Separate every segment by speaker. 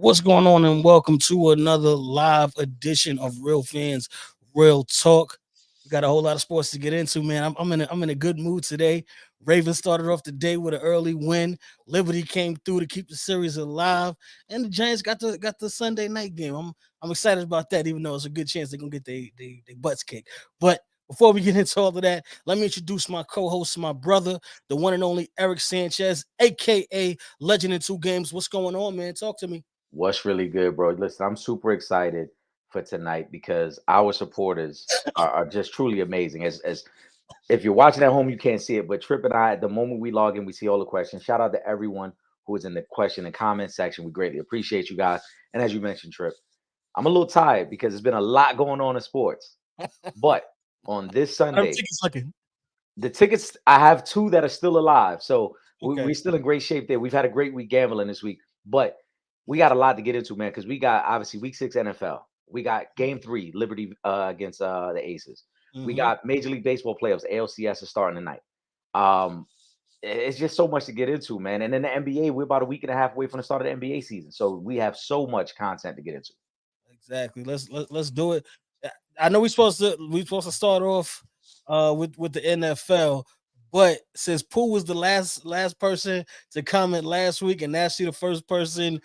Speaker 1: What's going on, and welcome to another live edition of Real Fans Real Talk. We got a whole lot of sports to get into, man. I'm in a good mood today. Ravens started off the day with an early win. Liberty came through to keep the series alive, and the Giants got the Sunday night game. I'm excited about that, even though it's a good chance they're gonna get their butts kicked. But before we get into all of that, let me introduce my co-host, my brother, the one and only Eric Sanchez, aka Legend in Two Games. What's going on, man? Talk to me.
Speaker 2: What's really good, bro? Listen, I'm super excited for tonight because our supporters are just truly amazing. As if you're watching at home, you can't see it, but Trip and I, the moment we log in, we see all the questions. Shout out to everyone who is in the question and comment section. We greatly appreciate you guys. And as you mentioned, Trip, I'm a little tired because there's been a lot going on in sports. But on this
Speaker 1: I'm
Speaker 2: Sunday,
Speaker 1: tickets looking.
Speaker 2: the tickets, I have two that are still alive. So
Speaker 1: Okay.
Speaker 2: we're still in great shape there. We've had a great week gambling this week, but we got a lot to get into, man, because we got obviously week 6 NFL. We got game 3, Liberty against the Aces. We
Speaker 1: Hmm.
Speaker 2: got Major League Baseball playoffs. ALCS is starting tonight. Um, it's just so much to get into, man. And then the NBA, we're about a week and a half away from the start of the NBA season. So we have so much content to get into.
Speaker 1: Exactly. Let's do it. I know we supposed to start off with the NFL, but since Pooh was the last person to comment last week, and actually the first person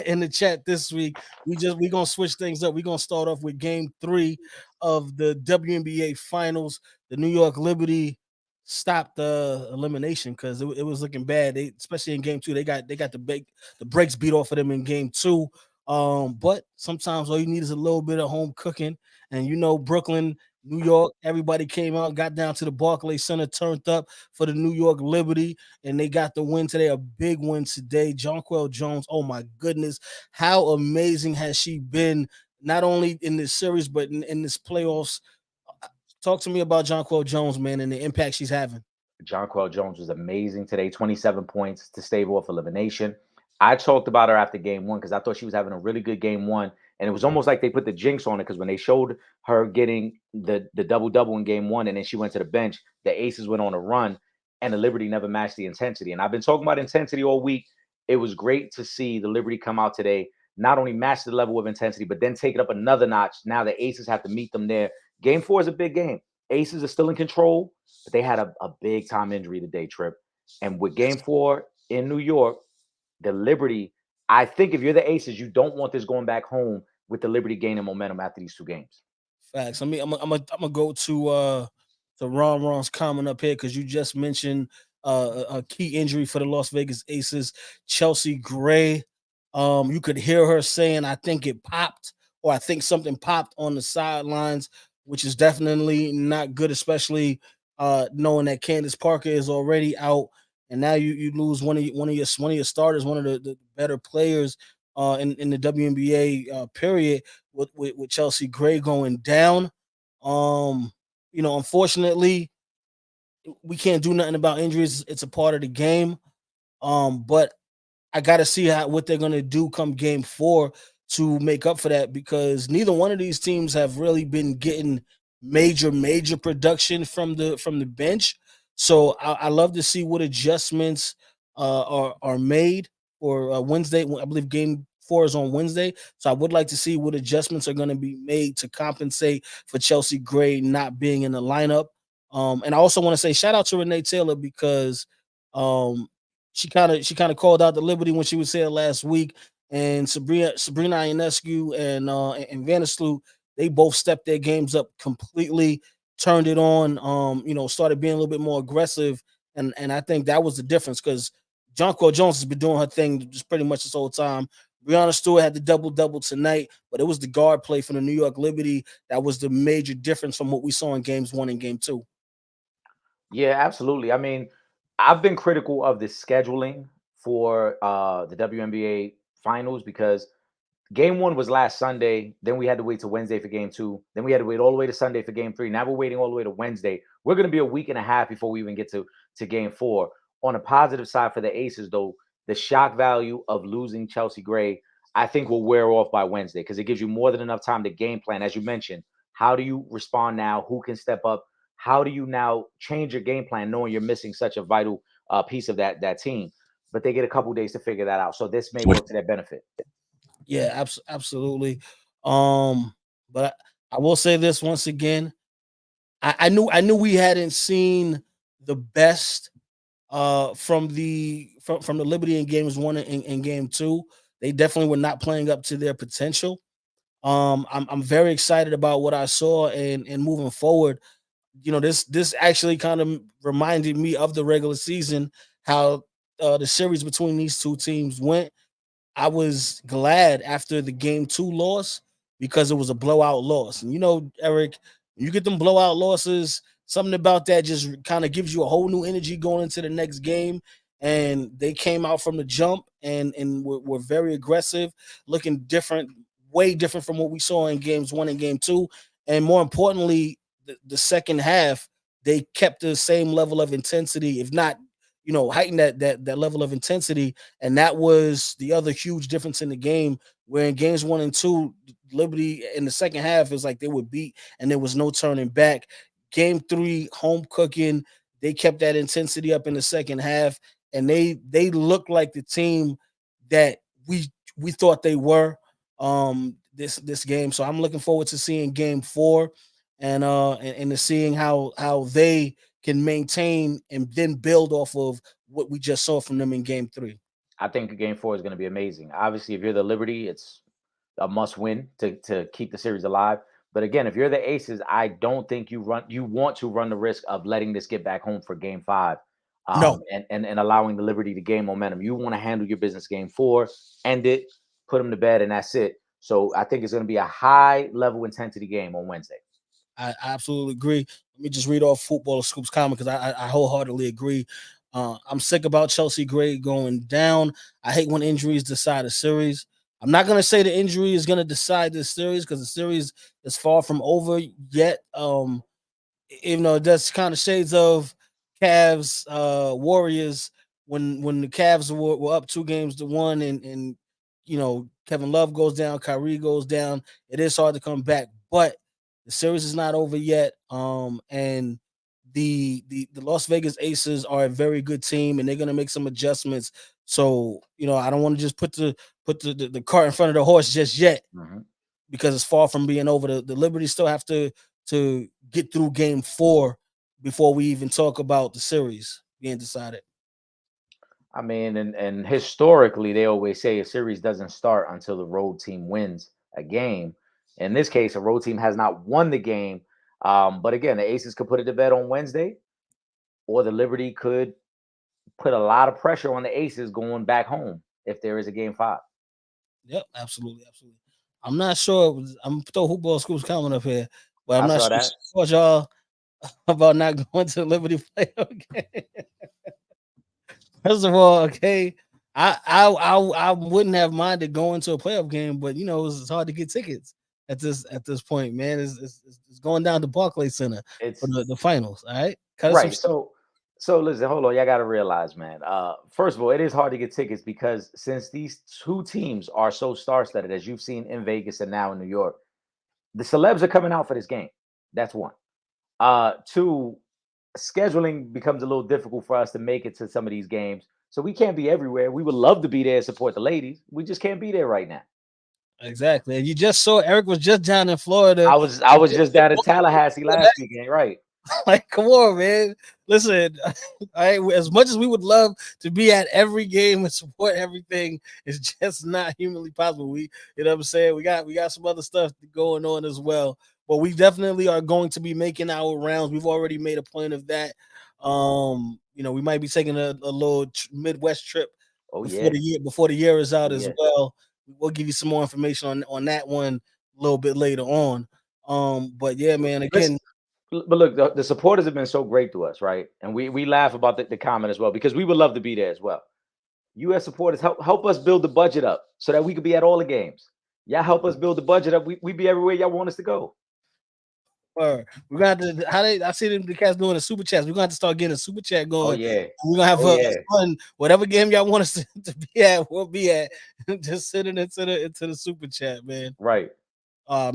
Speaker 1: in the chat this week, we gonna switch things up. We're gonna start off with game 3 of the WNBA finals. The New York Liberty stopped the elimination because it was looking bad. They, especially in game 2, they got the brakes beat off of them in game 2. But sometimes all you need is a little bit of home cooking. And Brooklyn, New York, everybody came out, got down to the Barclays Center, turned up for the New York Liberty, and they got the win today, a big win today. Jonquel Jones, oh my goodness, how amazing has she been, not only in this series, but in this playoffs. Talk to me about Jonquel Jones, man, and the impact she's having.
Speaker 2: Jonquel Jones was amazing today, 27 points to stave off elimination. I talked about her after game 1 because I thought she was having a really good game 1. And it was almost like they put the jinx on it because when they showed her getting the double double in game 1 and then she went to the bench, the Aces went on a run and the Liberty never matched the intensity. And I've been talking about intensity all week. It was great to see the Liberty come out today, not only match the level of intensity, but then take it up another notch. Now the Aces have to meet them there. Game 4 is a big game. Aces are still in control, but they had a big time injury today, Trip. And with game 4 in New York, the Liberty, I think if you're the Aces, you don't want this going back home with the Liberty gaining momentum after these 2 games.
Speaker 1: Facts. I mean, I'm gonna go to Ron's comment up here because you just mentioned a key injury for the Las Vegas Aces, Chelsea Gray. You could hear her saying, "I think it popped," or "I think something popped on the sidelines," which is definitely not good, especially knowing that Candace Parker is already out, and now you lose one of your starters, one of the better players in the WNBA period with Chelsea Gray going down. Um, unfortunately, we can't do nothing about injuries. It's a part of the game. But I got to see what they're gonna do come game 4 to make up for that because neither one of these teams have really been getting major production from the bench. So I love to see what adjustments are made for Wednesday. I believe game 4 is on Wednesday, so I would like to see what adjustments are going to be made to compensate for Chelsea Gray not being in the lineup. And I also want to say shout out to Renee Taylor because um, she kind of called out the Liberty when she was here last week, and Sabrina Ionescu and Vandersloot, they both stepped their games up completely, turned it on, started being a little bit more aggressive, and I think that was the difference because Jonquel Jones has been doing her thing just pretty much this whole time. Brianna Stewart had the double double tonight, but it was the guard play for the New York Liberty that was the major difference from what we saw in games 1 and game 2.
Speaker 2: Yeah, absolutely. I mean, I've been critical of the scheduling for the WNBA finals because game 1 was last Sunday. Then we had to wait till Wednesday for game 2. Then we had to wait all the way to Sunday for game 3. Now we're waiting all the way to Wednesday. We're going to be a week and a half before we even get to game 4. On a positive side for the Aces, though, the shock value of losing Chelsea Gray, I think will wear off by Wednesday because it gives you more than enough time to game plan. As you mentioned, how do you respond now? Who can step up? How do you now change your game plan knowing you're missing such a vital piece of that team? But they get a couple days to figure that out. So this may work to their benefit.
Speaker 1: Yeah, absolutely. Um, but I will say this once again. I knew we hadn't seen the best from the Liberty in games one and game two. They definitely were not playing up to their potential. I'm very excited about what I saw and moving forward. This actually kind of reminded me of the regular season, how the series between these two teams went. I was glad after the game two loss because it was a blowout loss. And Eric, when you get them blowout losses, something about that just kind of gives you a whole new energy going into the next game. And they came out from the jump and were very aggressive, looking different, way different from what we saw in games one and game two. And more importantly, the second half, they kept the same level of intensity, if not, heightened that level of intensity, and that was the other huge difference in the game. Where in games one and two, Liberty in the second half is like they were beat and there was no turning back. Game three, home cooking, they kept that intensity up in the second half, and they looked like the team that we thought they were this game. So I'm looking forward to seeing game four and to seeing how they can maintain and then build off of what we just saw from them in game three.
Speaker 2: I think game four is going to be amazing. Obviously, if you're the Liberty, it's a must win to keep the series alive. But again, if you're the Aces, I don't think you want to run the risk of letting this get back home for game five,
Speaker 1: No,
Speaker 2: and allowing the Liberty to gain momentum. You want to handle your business game four, end it, put them to bed, and that's it. So I think it's going to be a high level intensity game on Wednesday.
Speaker 1: I absolutely agree. Let me just read off Football Scoops comment because I wholeheartedly agree. I'm sick about Chelsea Gray going down. I hate when injuries decide a series. I'm not going to say the injury is going to decide this series because the series is far from over yet. Even though that's kind of shades of Cavs Warriors when the Cavs were up 2 games to 1 and Kevin Love goes down, Kyrie goes down. It is hard to come back, but the series is not over yet. And the Las Vegas Aces are a very good team, and they're gonna make some adjustments. So I don't want to just put the cart in front of the horse just yet
Speaker 2: Mhm.
Speaker 1: because it's far from being over. The Liberty still have to get through game four before we even talk about the series being decided.
Speaker 2: I mean, and historically, they always say a series doesn't start until the road team wins a game. In this case, a road team has not won the game. But again, the Aces could put it to bed on Wednesday, or the Liberty could put a lot of pressure on the Aces going back home if there is a game five.
Speaker 1: Yep, absolutely, absolutely. I'm not sure. I'm throw hoopball schools coming up here, but I'm
Speaker 2: I
Speaker 1: not
Speaker 2: saw
Speaker 1: sure
Speaker 2: that.
Speaker 1: what y'all about not going to the Liberty playoff game. First of all, okay, I wouldn't have minded going to a playoff game, but it's hard to get tickets at this point, man. It's going down to Barclays Center for
Speaker 2: It's
Speaker 1: the finals. All right, cut us some.
Speaker 2: right. So listen, hold on. Y'all got to realize, man. First of all, it is hard to get tickets because since these two teams are so star-studded, as you've seen in Vegas and now in New York, the celebs are coming out for this game. That's one. Two, scheduling becomes a little difficult for us to make it to some of these games. So we can't be everywhere. We would love to be there and support the ladies. We just can't be there right now.
Speaker 1: Exactly, and you just saw Eric was just down in Florida.
Speaker 2: I was just down in Tallahassee last weekend, right?
Speaker 1: Like, come on, man. Listen, as much as we would love to be at every game and support everything, it's just not humanly possible. What I'm saying? We got some other stuff going on as well. But we definitely are going to be making our rounds. We've already made a point of that. We might be taking a little Midwest trip
Speaker 2: Oh
Speaker 1: before
Speaker 2: yeah,
Speaker 1: the year is
Speaker 2: oh
Speaker 1: out as
Speaker 2: yeah.
Speaker 1: well. We'll give you some more information on that one a little bit later on. But yeah, man,
Speaker 2: Listen,
Speaker 1: again,
Speaker 2: but look, the supporters have been so great to us, right? And we laugh about the comment as well because we would love to be there as well. U.S. supporters help us build the budget up so that we could be at all the games. Y'all help us build the budget up. We be everywhere y'all want us to go.
Speaker 1: We're gonna have to how they I see them the cats doing the super chats. We're gonna have to start getting a super chat
Speaker 2: Oh
Speaker 1: going.
Speaker 2: yeah,
Speaker 1: We're gonna have
Speaker 2: oh
Speaker 1: a
Speaker 2: yeah,
Speaker 1: fun whatever game y'all want us to be at, we'll be at. Just sitting into the super chat, man.
Speaker 2: right.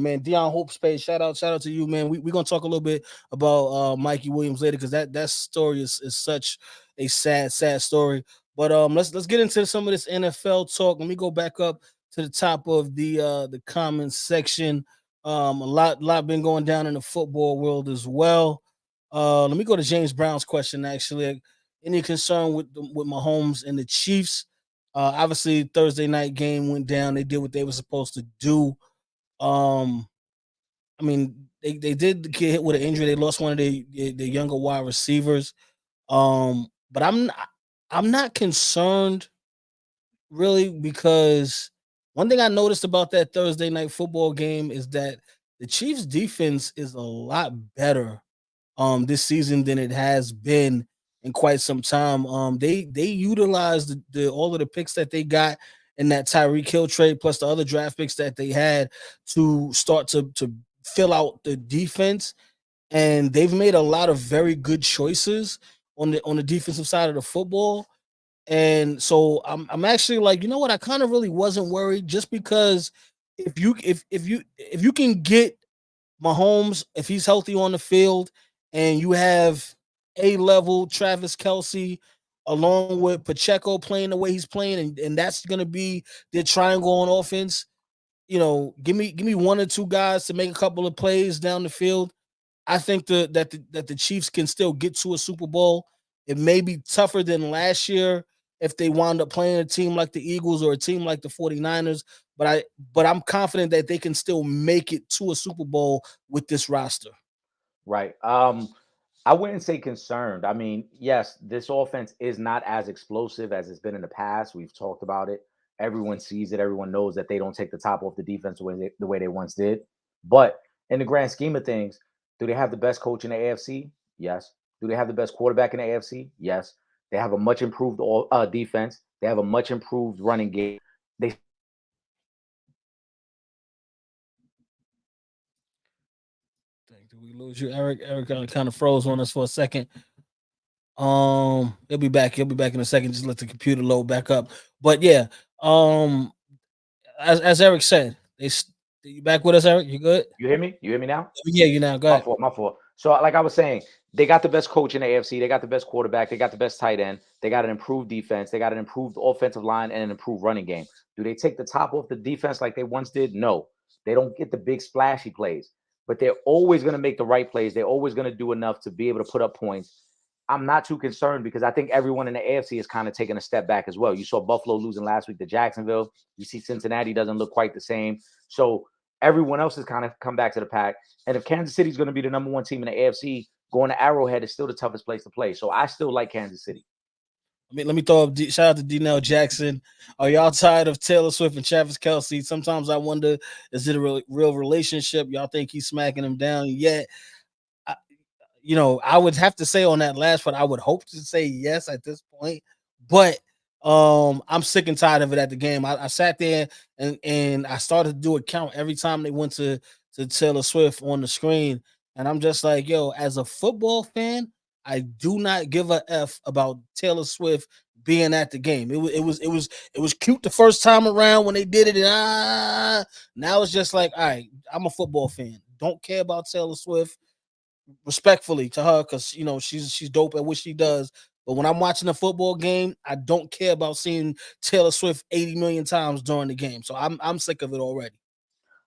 Speaker 1: Man, Dion Hope's page. Shout out to you, man. We're gonna talk a little bit about Mikey Williams later because that story is such a sad story. But let's get into some of this NFL talk. Let me go back up to the top of the comments section. A lot been going down in the football world as well. Let me go to James Brown's question. Actually, any concern with Mahomes and the Chiefs? Obviously, Thursday night game went down. They did what they were supposed to do. Um, I mean, they did get hit with an injury. They lost one of the younger wide receivers. But I'm not concerned really because one thing I noticed about that Thursday night football game is that the Chiefs defense is a lot better this season than it has been in quite some time. They utilized the all of the picks that they got in that Tyreek Hill trade plus the other draft picks that they had to start to fill out the defense, and they've made a lot of very good choices on the defensive side of the football. And so I'm actually like, you know what? I kind of really wasn't worried just because if you can get Mahomes, if he's healthy on the field, and you have a level Travis Kelsey along with Pacheco playing the way he's playing, and that's gonna be the triangle on offense. Give me one or two guys to make a couple of plays down the field. I think that the Chiefs can still get to a Super Bowl. It may be tougher than last year if they wound up playing a team like the Eagles or a team like the 49ers, but I'm confident that they can still make it to a Super Bowl with this roster.
Speaker 2: Right. I wouldn't say concerned. I mean, yes, this offense is not as explosive as it's been in the past. We've talked about it. Everyone sees it. Everyone knows that they don't take the top off the defense the way they once did. But in the grand scheme of things, do they have the best coach in the AFC? Yes. Do they have the best quarterback in the AFC? Yes. They have a much improved defense. They have a much improved running game. They
Speaker 1: Did we lose you, Eric? Eric kind of froze on us for a second. He'll be back. He'll be back in a second. Just let the computer load back up. But yeah, um, as Eric said, you back with us, Eric? You good?
Speaker 2: You hear me? You hear me now?
Speaker 1: Yeah, you now. Go
Speaker 2: My
Speaker 1: ahead.
Speaker 2: fault, my fault. So, like I was saying, they got the best coach in the AFC. They got the best quarterback. They got the best tight end. They got an improved defense. They got an improved offensive line and an improved running game. Do they take the top off the defense like they once did? No. They don't get the big splashy plays, but they're always going to make the right plays. They're always going to do enough to be able to put up points. I'm not too concerned because I think everyone in the AFC is kind of taking a step back as well. You saw Buffalo losing last week to Jacksonville. You see Cincinnati doesn't look quite the same. So everyone else has kind of come back to the pack. And if Kansas City is going to be the number one team in the AFC, going to Arrowhead is still the toughest place to play. So I still like Kansas City.
Speaker 1: Let me throw up shout out to Denell Jackson. Are y'all tired of Taylor Swift and Travis Kelsey? Sometimes I wonder, is it a real relationship? Y'all think he's smacking him down yet? I would have to say on that last one, I would hope to say yes at this point, but I'm sick and tired of it at the game. I sat there and I started to do a count every time they went to Taylor Swift on the screen, and I'm just like, yo, as a football fan, I do not give a f about Taylor Swift being at the game. It was cute the first time around when they did it, and now it's just like, all right, I'm a football fan. Don't care about Taylor Swift respectfully to her because she's dope at what she does. But when I'm watching a football game, I don't care about seeing Taylor Swift 80 million times during the game. So I'm sick of it already.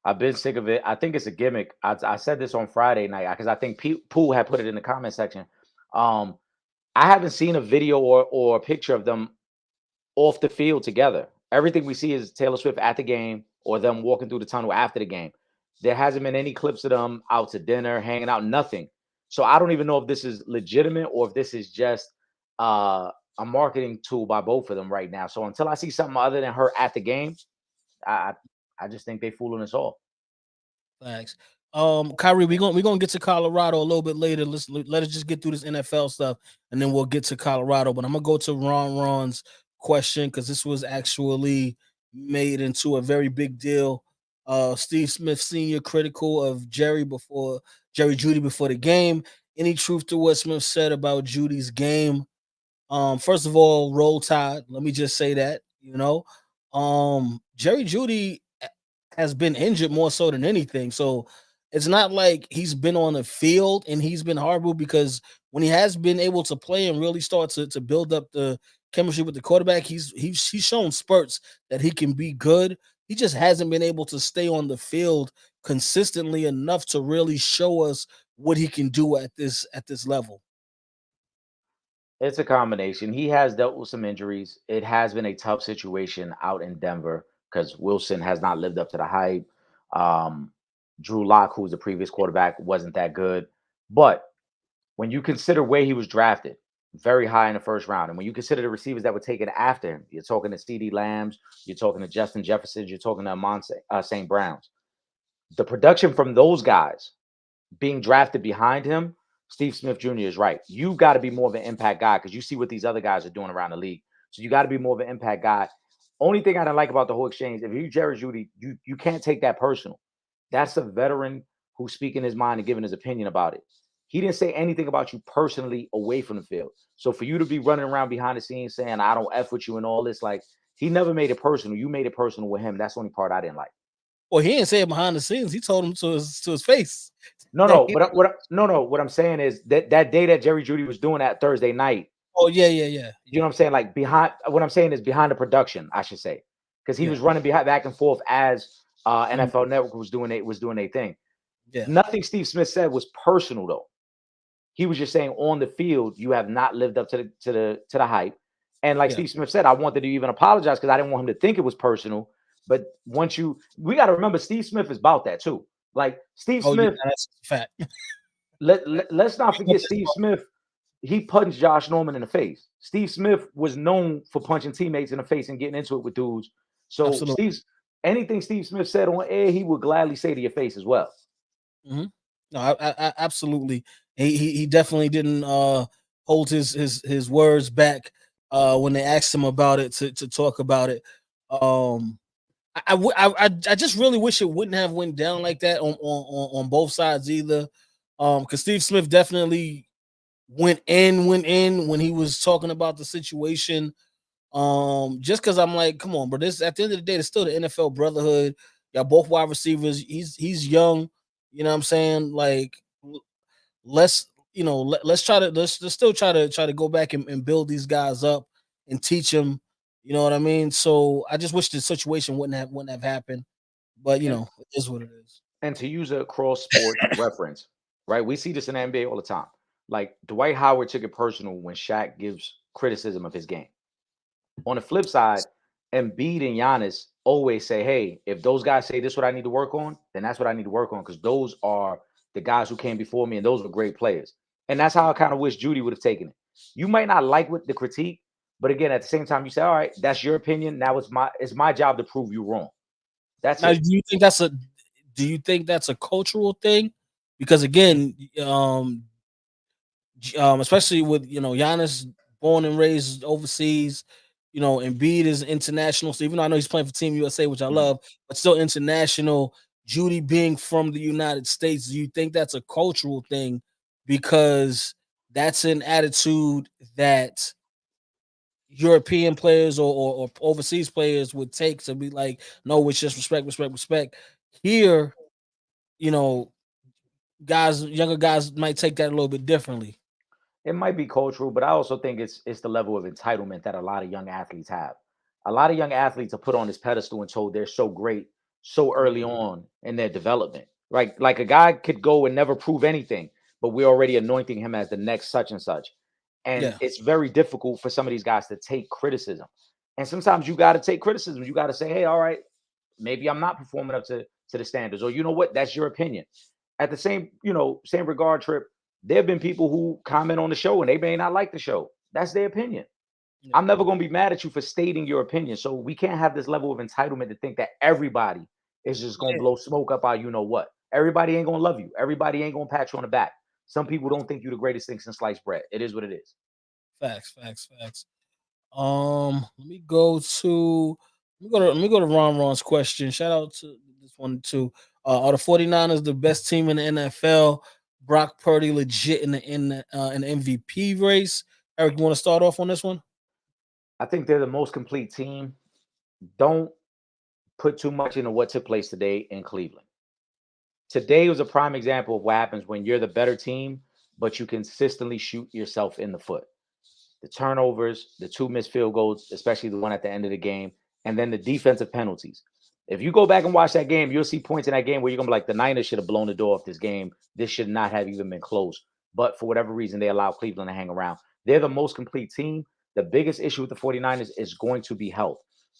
Speaker 2: I've been sick of it. I think it's a gimmick. I said this on Friday night because I think Poole had put it in the comment section. Um, I haven't seen a video or a picture of them off the field together. Everything we see is Taylor Swift at the game or them walking through the tunnel after the game. There hasn't been any clips of them out to dinner, hanging out, nothing. So I don't even know if this is legitimate or if this is just a marketing tool by both of them right now. So until I see something other than her at the game, I I just think they fooling us all.
Speaker 1: Thanks. Kyrie, we're gonna get to Colorado a little bit later. Let us just get through this NFL stuff, and then we'll get to Colorado. But I'm gonna go to Ron's question because this was actually made into a very big deal. Steve Smith Sr. critical of Jerry Judy before the game. Any truth to what Smith said about Judy's game? First of all, roll tide. Let me just say that, Jerry Judy has been injured more so than anything. So it's not like he's been on the field and he's been horrible because when he has been able to play and really start to build up the chemistry with the quarterback, he's shown spurts that he can be good. he just hasn't been able to stay on the field consistently enough to really show us what he can do at this level.
Speaker 2: It's a combination. He has dealt with some injuries. It has been a tough situation out in Denver because Wilson has not lived up to the hype. Um, Drew Lock, who was the previous quarterback, wasn't that good. But when you consider where he was drafted, very high in the first round, and when you consider the receivers that were taken after him, you're talking to C.D. Lambs, you're talking to Justin Jefferson, you're talking to Amon St. Browns. The production from those guys being drafted behind him, Steve Smith Jr. is right. You got to be more of an impact guy because you see what these other guys are doing around the league. So you got to be more of an impact guy. Only thing I don't like about the whole exchange, if you Jerry Judy, you can't take that personal. That's a veteran who's speaking his mind and giving his opinion about it. He didn't say anything about you personally away from the field. So for you to be running around behind the scenes saying I don't F with you and all this, like he never made it personal. You made it personal with him. That's the only part I didn't like.
Speaker 1: Well, he didn't say it behind the scenes. He told him to his face.
Speaker 2: No,
Speaker 1: That
Speaker 2: no,
Speaker 1: he-
Speaker 2: no. What I'm saying is that day that Jerry Judy was doing that Thursday night,
Speaker 1: oh yeah,
Speaker 2: you know what I'm saying? Like behind what I'm saying is behind the production, I should say, because he
Speaker 1: yeah,
Speaker 2: was running behind back and forth as
Speaker 1: mhm,
Speaker 2: NFL Network was doing a thing.
Speaker 1: yeah,
Speaker 2: Nothing Steve Smith said was personal though. He was just saying on the field you have not lived up to the hype. And like
Speaker 1: yeah.
Speaker 2: Steve Smith said, I wanted to even apologize because I didn't want him to think it was personal. But we got to remember, Steve Smith is about that too. Like Steve
Speaker 1: Oh yeah,
Speaker 2: Smith,
Speaker 1: that's a fact.
Speaker 2: let's not forget Steve Smith. He punched Josh Norman in the face. Steve Smith was known for punching teammates in the face and getting into it with dudes. So
Speaker 1: Absolutely.
Speaker 2: anything Steve Smith said on air, he would gladly say to your face as well.
Speaker 1: Hmm. No, absolutely. He definitely didn't hold his words back when they asked him about it to talk about it. Um, I just really wish it wouldn't have went down like that on both sides either. Because Steve Smith definitely went in when he was talking about the situation. Just because I'm like, come on, bro. This at the end of the day, it's still the NFL brotherhood. Y'all both wide receivers. He's young. You know what I'm saying? Like, let's let's try to let's still try to go back and build these guys up and teach them. You know what I mean? So I just wish the situation wouldn't have happened. But
Speaker 2: And
Speaker 1: it is what it is.
Speaker 2: and to use a cross sport reference, right? We see this in the NBA all the time. Like Dwight Howard took it personal when Shaq gives criticism of his game. On the flip side, Embiid and Giannis always say, "Hey, if those guys say this is what I need to work on, then that's what I need to work on because those are the guys who came before me and those were great players." And that's how I kind of wish Judy would have taken it. You might not like what the critique, but again, at the same time, you say, "All right, that's your opinion. Now it's my job to prove you wrong." That's
Speaker 1: Now,
Speaker 2: it.
Speaker 1: do you think that's a cultural thing? Because again, especially with Giannis born and raised overseas, Embiid is international. So even though I know he's playing for Team USA, which I
Speaker 2: Mhm.
Speaker 1: love, but still international. Judy being from the United States, do you think that's a cultural thing? Because that's an attitude that European players or overseas players would take to be like, no, it's just respect, respect, respect. Here, you know, younger guys might take that a little bit differently.
Speaker 2: It might be cultural, but I also think it's the level of entitlement that a lot of young athletes have. A lot of young athletes are put on this pedestal and told they're so great so early on in their development. Right? Like a guy could go and never prove anything, but we're already anointing him as the next such and such. And
Speaker 1: Yeah,
Speaker 2: it's very difficult for some of these guys to take criticism. And sometimes you got to take criticism. You got to say, hey, all right, maybe I'm not performing up to the standards, or you know what, that's your opinion. At the same regard, Trip, there have been people who comment on the show and they may not like the show. That's their opinion.
Speaker 1: yeah,
Speaker 2: I'm never going to be mad at you for stating your opinion. So we can't have this level of entitlement to think that everybody is just going to
Speaker 1: yeah.
Speaker 2: blow smoke up our you know what. Everybody ain't going to love you. Everybody ain't going to pat you on the back. Some people don't think you're the greatest thing since sliced bread. It is what it is.
Speaker 1: Facts, facts, facts. Let me go to Ron Ron's question. Shout out to this one too. Are the 49ers the best team in the NFL? Brock Purdy legit in the MVP race? Eric, you want to start off on this one?
Speaker 2: I think they're the most complete team. Don't put too much into what took place today in Cleveland. Today was a prime example of what happens when you're the better team, but you consistently shoot yourself in the foot. The turnovers, the two missed field goals, especially the one at the end of the game, and then the defensive penalties. If you go back and watch that game, you'll see points in that game where you're gonna be like, the Niners should have blown the door off this game. This should not have even been close. But for whatever reason, they allow Cleveland to hang around. They're the most complete team. The biggest issue with the 49ers is going to be health.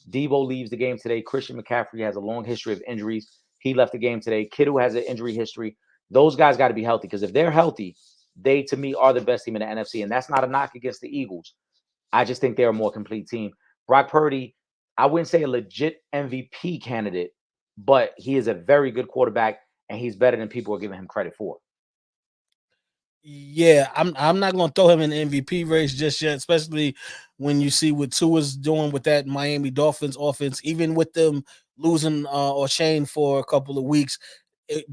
Speaker 2: Debo leaves the game today. Christian McCaffrey has a long history of injuries. He left the game today. Kittle has an injury history. Those guys got to be healthy, because if they're healthy, they, to me, are the best team in the NFC. And that's not a knock against the Eagles. I just think they're a more complete team. Brock Purdy, I wouldn't say a legit MVP candidate, but he is a very good quarterback, and he's better than people are giving him credit for.
Speaker 1: Yeah, I'm not gonna throw him in the MVP race just yet, especially when you see what Tua's doing with that Miami Dolphins offense. Even with them losing or Shane for a couple of weeks, it,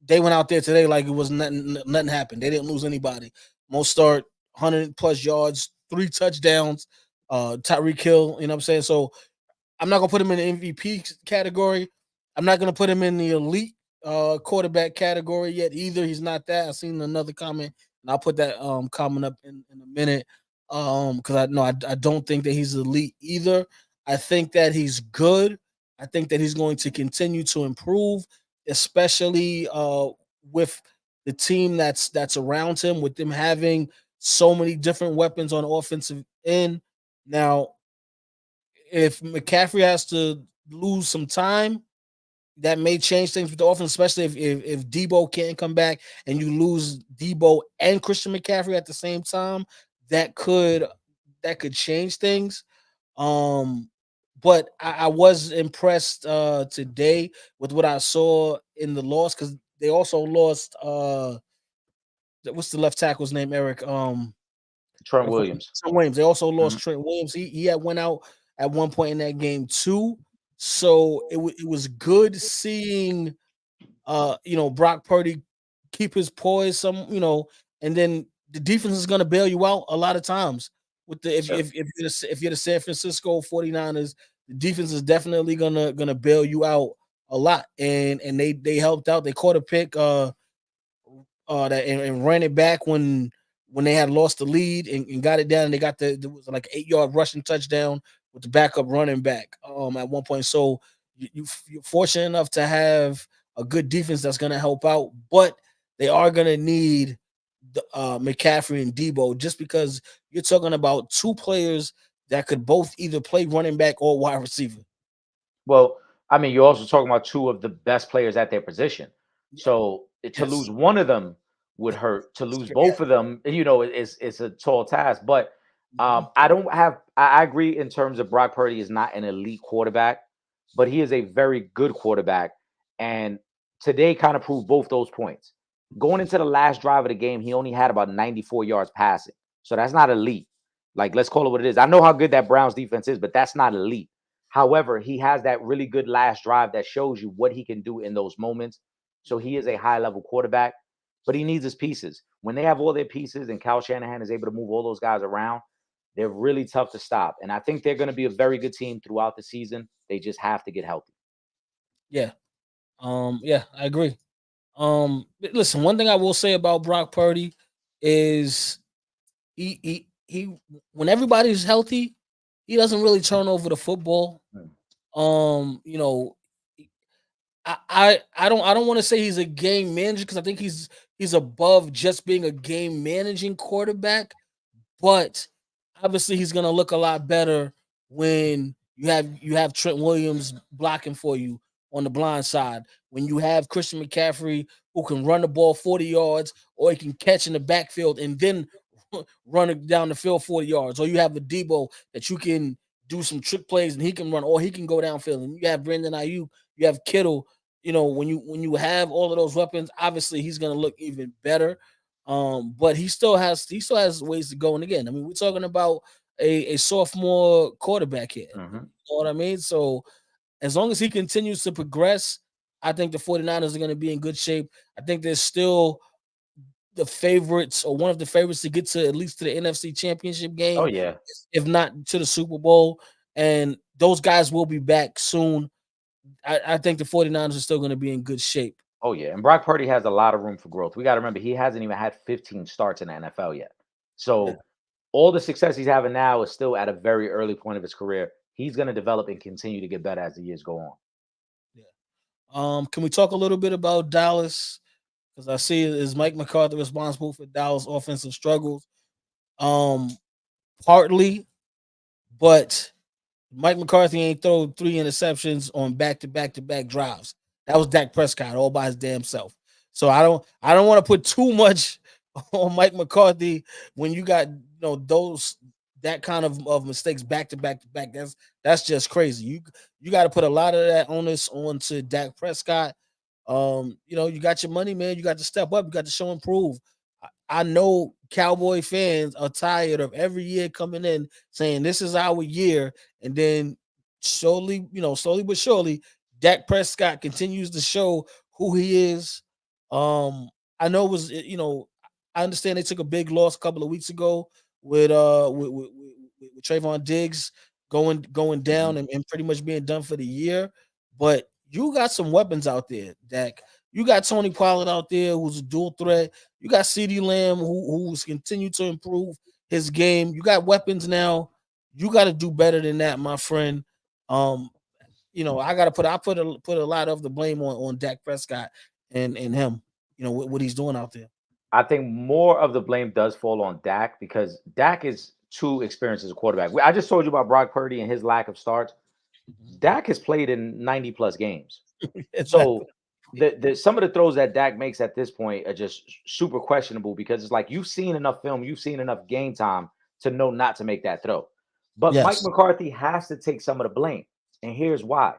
Speaker 1: they went out there today like it was nothing happened. They didn't lose anybody. Most start 100+ yards, 3 touchdowns. Tyreek Hill, you know what I'm saying? So I'm not gonna put him in the MVP category. I'm not gonna put him in the elite quarterback category yet either. He's not that. I seen another comment, and I'll put that comment up in a minute. Because I know I don't think that he's elite either. I think that he's good. I think that he's going to continue to improve, especially with the team that's around him, with them having so many different weapons on the offensive end. Now, if McCaffrey has to lose some time, that may change things with the offense, especially if Debo can't come back and you lose Debo and Christian McCaffrey at the same time. That could change things. Um, but I was impressed today with what I saw in the loss, because they also lost what's the left tackle's name, Eric?
Speaker 2: Trent Williams.
Speaker 1: Trent Williams. They also
Speaker 2: Mhm.
Speaker 1: lost Trent Williams. He had went out at one point in that game too. So it was good seeing Brock Purdy keep his poise and then the defense is gonna bail you out a lot of times. With the
Speaker 2: Sure.
Speaker 1: if you're the San Francisco 49ers, the defense is definitely gonna bail you out a lot. And they helped out. They caught a pick that and ran it back when they had lost the lead and got it down. And they got there was like 8 yard rushing touchdown with the backup running back at one point. So you're fortunate enough to have a good defense that's going to help out, but they are going to need McCaffrey and Debo, just because you're talking about two players that could both either play running back or wide receiver.
Speaker 2: Well, I mean, you're also talking about two of the best players at their position.
Speaker 1: Yeah.
Speaker 2: So to lose
Speaker 1: Yes.
Speaker 2: one of them would hurt. To lose
Speaker 1: Yeah.
Speaker 2: both of them, is a tall task. But
Speaker 1: Mhm.
Speaker 2: I don't have. I agree in terms of Brock Purdy is not an elite quarterback, but he is a very good quarterback. And today kind of proved both those points. Going into the last drive of the game, he only had about 94 yards passing. So that's not elite. Like, let's call it what it is. I know how good that Browns defense is, but that's not elite. However, he has that really good last drive that shows you what he can do in those moments. So he is a high level quarterback, but he needs his pieces. When they have all their pieces and Kyle Shanahan is able to move all those guys around, they're really tough to stop. And I think they're going to be a very good team throughout the season. They just have to get healthy.
Speaker 1: Yeah. Yeah, I agree. Listen, one thing I will say about Brock Purdy is he when everybody's healthy, he doesn't really turn over the football.
Speaker 2: Mm.
Speaker 1: You know, I don't want to say he's a game manager, because I think he's above just being a game managing quarterback, but obviously he's gonna look a lot better when you have Trent Williams blocking for you on the blind side. When you have Christian McCaffrey who can run the ball 40 yards, or he can catch in the backfield and then run it down the field 40 yards. Or you have a Debo that you can do some trick plays and he can run, or he can go downfield. And you have Brandon Ayuk, you have Kittle. When you have all of those weapons, obviously he's gonna look even better. But he still has ways to go. And again, I mean, we're talking about a sophomore quarterback here. You
Speaker 2: Mhm.
Speaker 1: know what I mean? So as long as he continues to progress, I think the 49ers are going to be in good shape. I think they're still the favorites, or one of the favorites, to get to at least to the NFC Championship
Speaker 2: Oh
Speaker 1: game,
Speaker 2: yeah.
Speaker 1: if not to the Super Bowl. And those guys will be back soon. I think the 49ers are still going to be in good shape.
Speaker 2: Oh yeah. And Brock Purdy has a lot of room for growth. We got to remember he hasn't even had 15 starts in the NFL yet.
Speaker 1: Yeah.
Speaker 2: So all the success he's having now is still at a very early point of his career. He's going to develop and continue to get better as the years go on.
Speaker 1: Can we talk a little bit about Dallas? Because I see is Mike McCarthy responsible for Dallas' offensive struggles? Um, Partly, but Mike McCarthy ain't throw three interceptions on back to back drives. That was Dak Prescott all by his damn self. So I don't want to put too much on Mike McCarthy when you got those that kind of mistakes back to back. That's just crazy. You got to put a lot of that onus onto Dak Prescott. You got your money, man. You got to step up. You got to show and prove. I know Cowboy fans are tired of every year coming in saying this is our year, and then slowly but surely, Dak Prescott continues to show who he is. Um, I know it was I understand they took a big loss a couple of weeks ago with Trayvon Diggs going down
Speaker 2: Mhm.
Speaker 1: and pretty much being done for the year. But you got some weapons out there, Dak. You got Tony Pollard out there who's a dual threat. You got CeeDee Lamb who's continued to improve his game. You got weapons now. You got to do better than that, my friend. Um, I got to put a lot of the blame on Dak Prescott and him. What he's doing out there.
Speaker 2: I think more of the blame does fall on Dak because Dak is too experienced as a quarterback. I just told you about Brock Purdy and his lack of starts. Dak has played in 90 plus games.
Speaker 1: Exactly.
Speaker 2: So the some of the throws that Dak makes at this point are just super questionable because it's like you've seen enough film, you've seen enough game time to know not to make that throw. But Mike
Speaker 1: Yes.
Speaker 2: McCarthy has to take some of the blame. And here's why.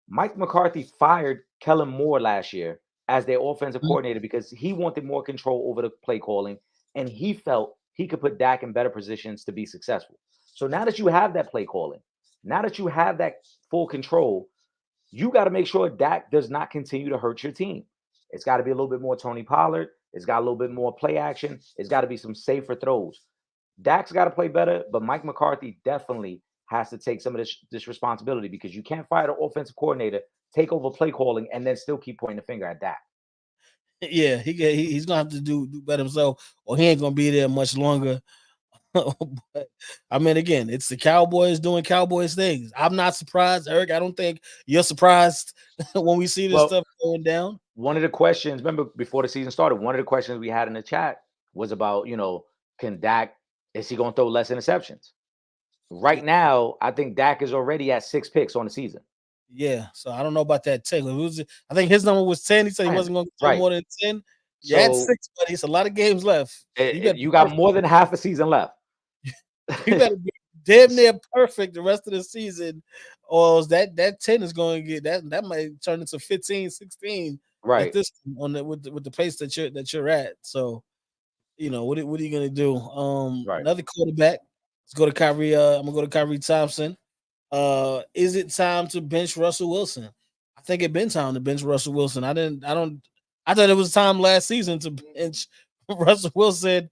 Speaker 2: Mike McCarthy fired Kellen Moore last year as their offensive
Speaker 1: Mhm.
Speaker 2: coordinator because he wanted more control over the play calling and he felt he could put Dak in better positions to be successful. So now that you have that play calling, now that you have that full control, you got to make sure Dak does not continue to hurt your team. It's got to be a little bit more Tony Pollard. It's got a little bit more play action. It's got to be some safer throws. Dak's got to play better, but Mike McCarthy definitely has to take some of this responsibility because you can't fire the offensive coordinator, take over play calling, and then still keep pointing the finger at Dak.
Speaker 1: Yeah, he's gonna have to do better himself, or he ain't gonna be there much longer. But I mean, again, it's the Cowboys doing Cowboys things. I'm not surprised, Eric. I don't think you're surprised when we see this
Speaker 2: Well,
Speaker 1: stuff going down.
Speaker 2: one of the questions, remember before the season started, one of the questions we had in the chat was about, can Dak, is he going to throw less interceptions? Right now, I think Dak is already at 6 picks on the season.
Speaker 1: Yeah, so I don't know about that 10. I think his number was 10. He said he
Speaker 2: 10,
Speaker 1: wasn't going to throw
Speaker 2: right.
Speaker 1: more than 10. You had
Speaker 2: So
Speaker 1: six, buddy. It's a lot of games left. So you better be
Speaker 2: you got
Speaker 1: perfect.
Speaker 2: more than half a season left.
Speaker 1: You better be damn near perfect the rest of the season, or else that 10 is going to get that might turn into 15, 16 at
Speaker 2: Right,
Speaker 1: this on the with the pace that you're at. So what are you gonna do?
Speaker 2: right.
Speaker 1: Another quarterback. Let's go to Kyrie. I'm gonna go to Kyrie Thompson. Is it time to bench Russell Wilson? I think it been time to bench Russell Wilson. I thought it was time last season to bench Russell Wilson.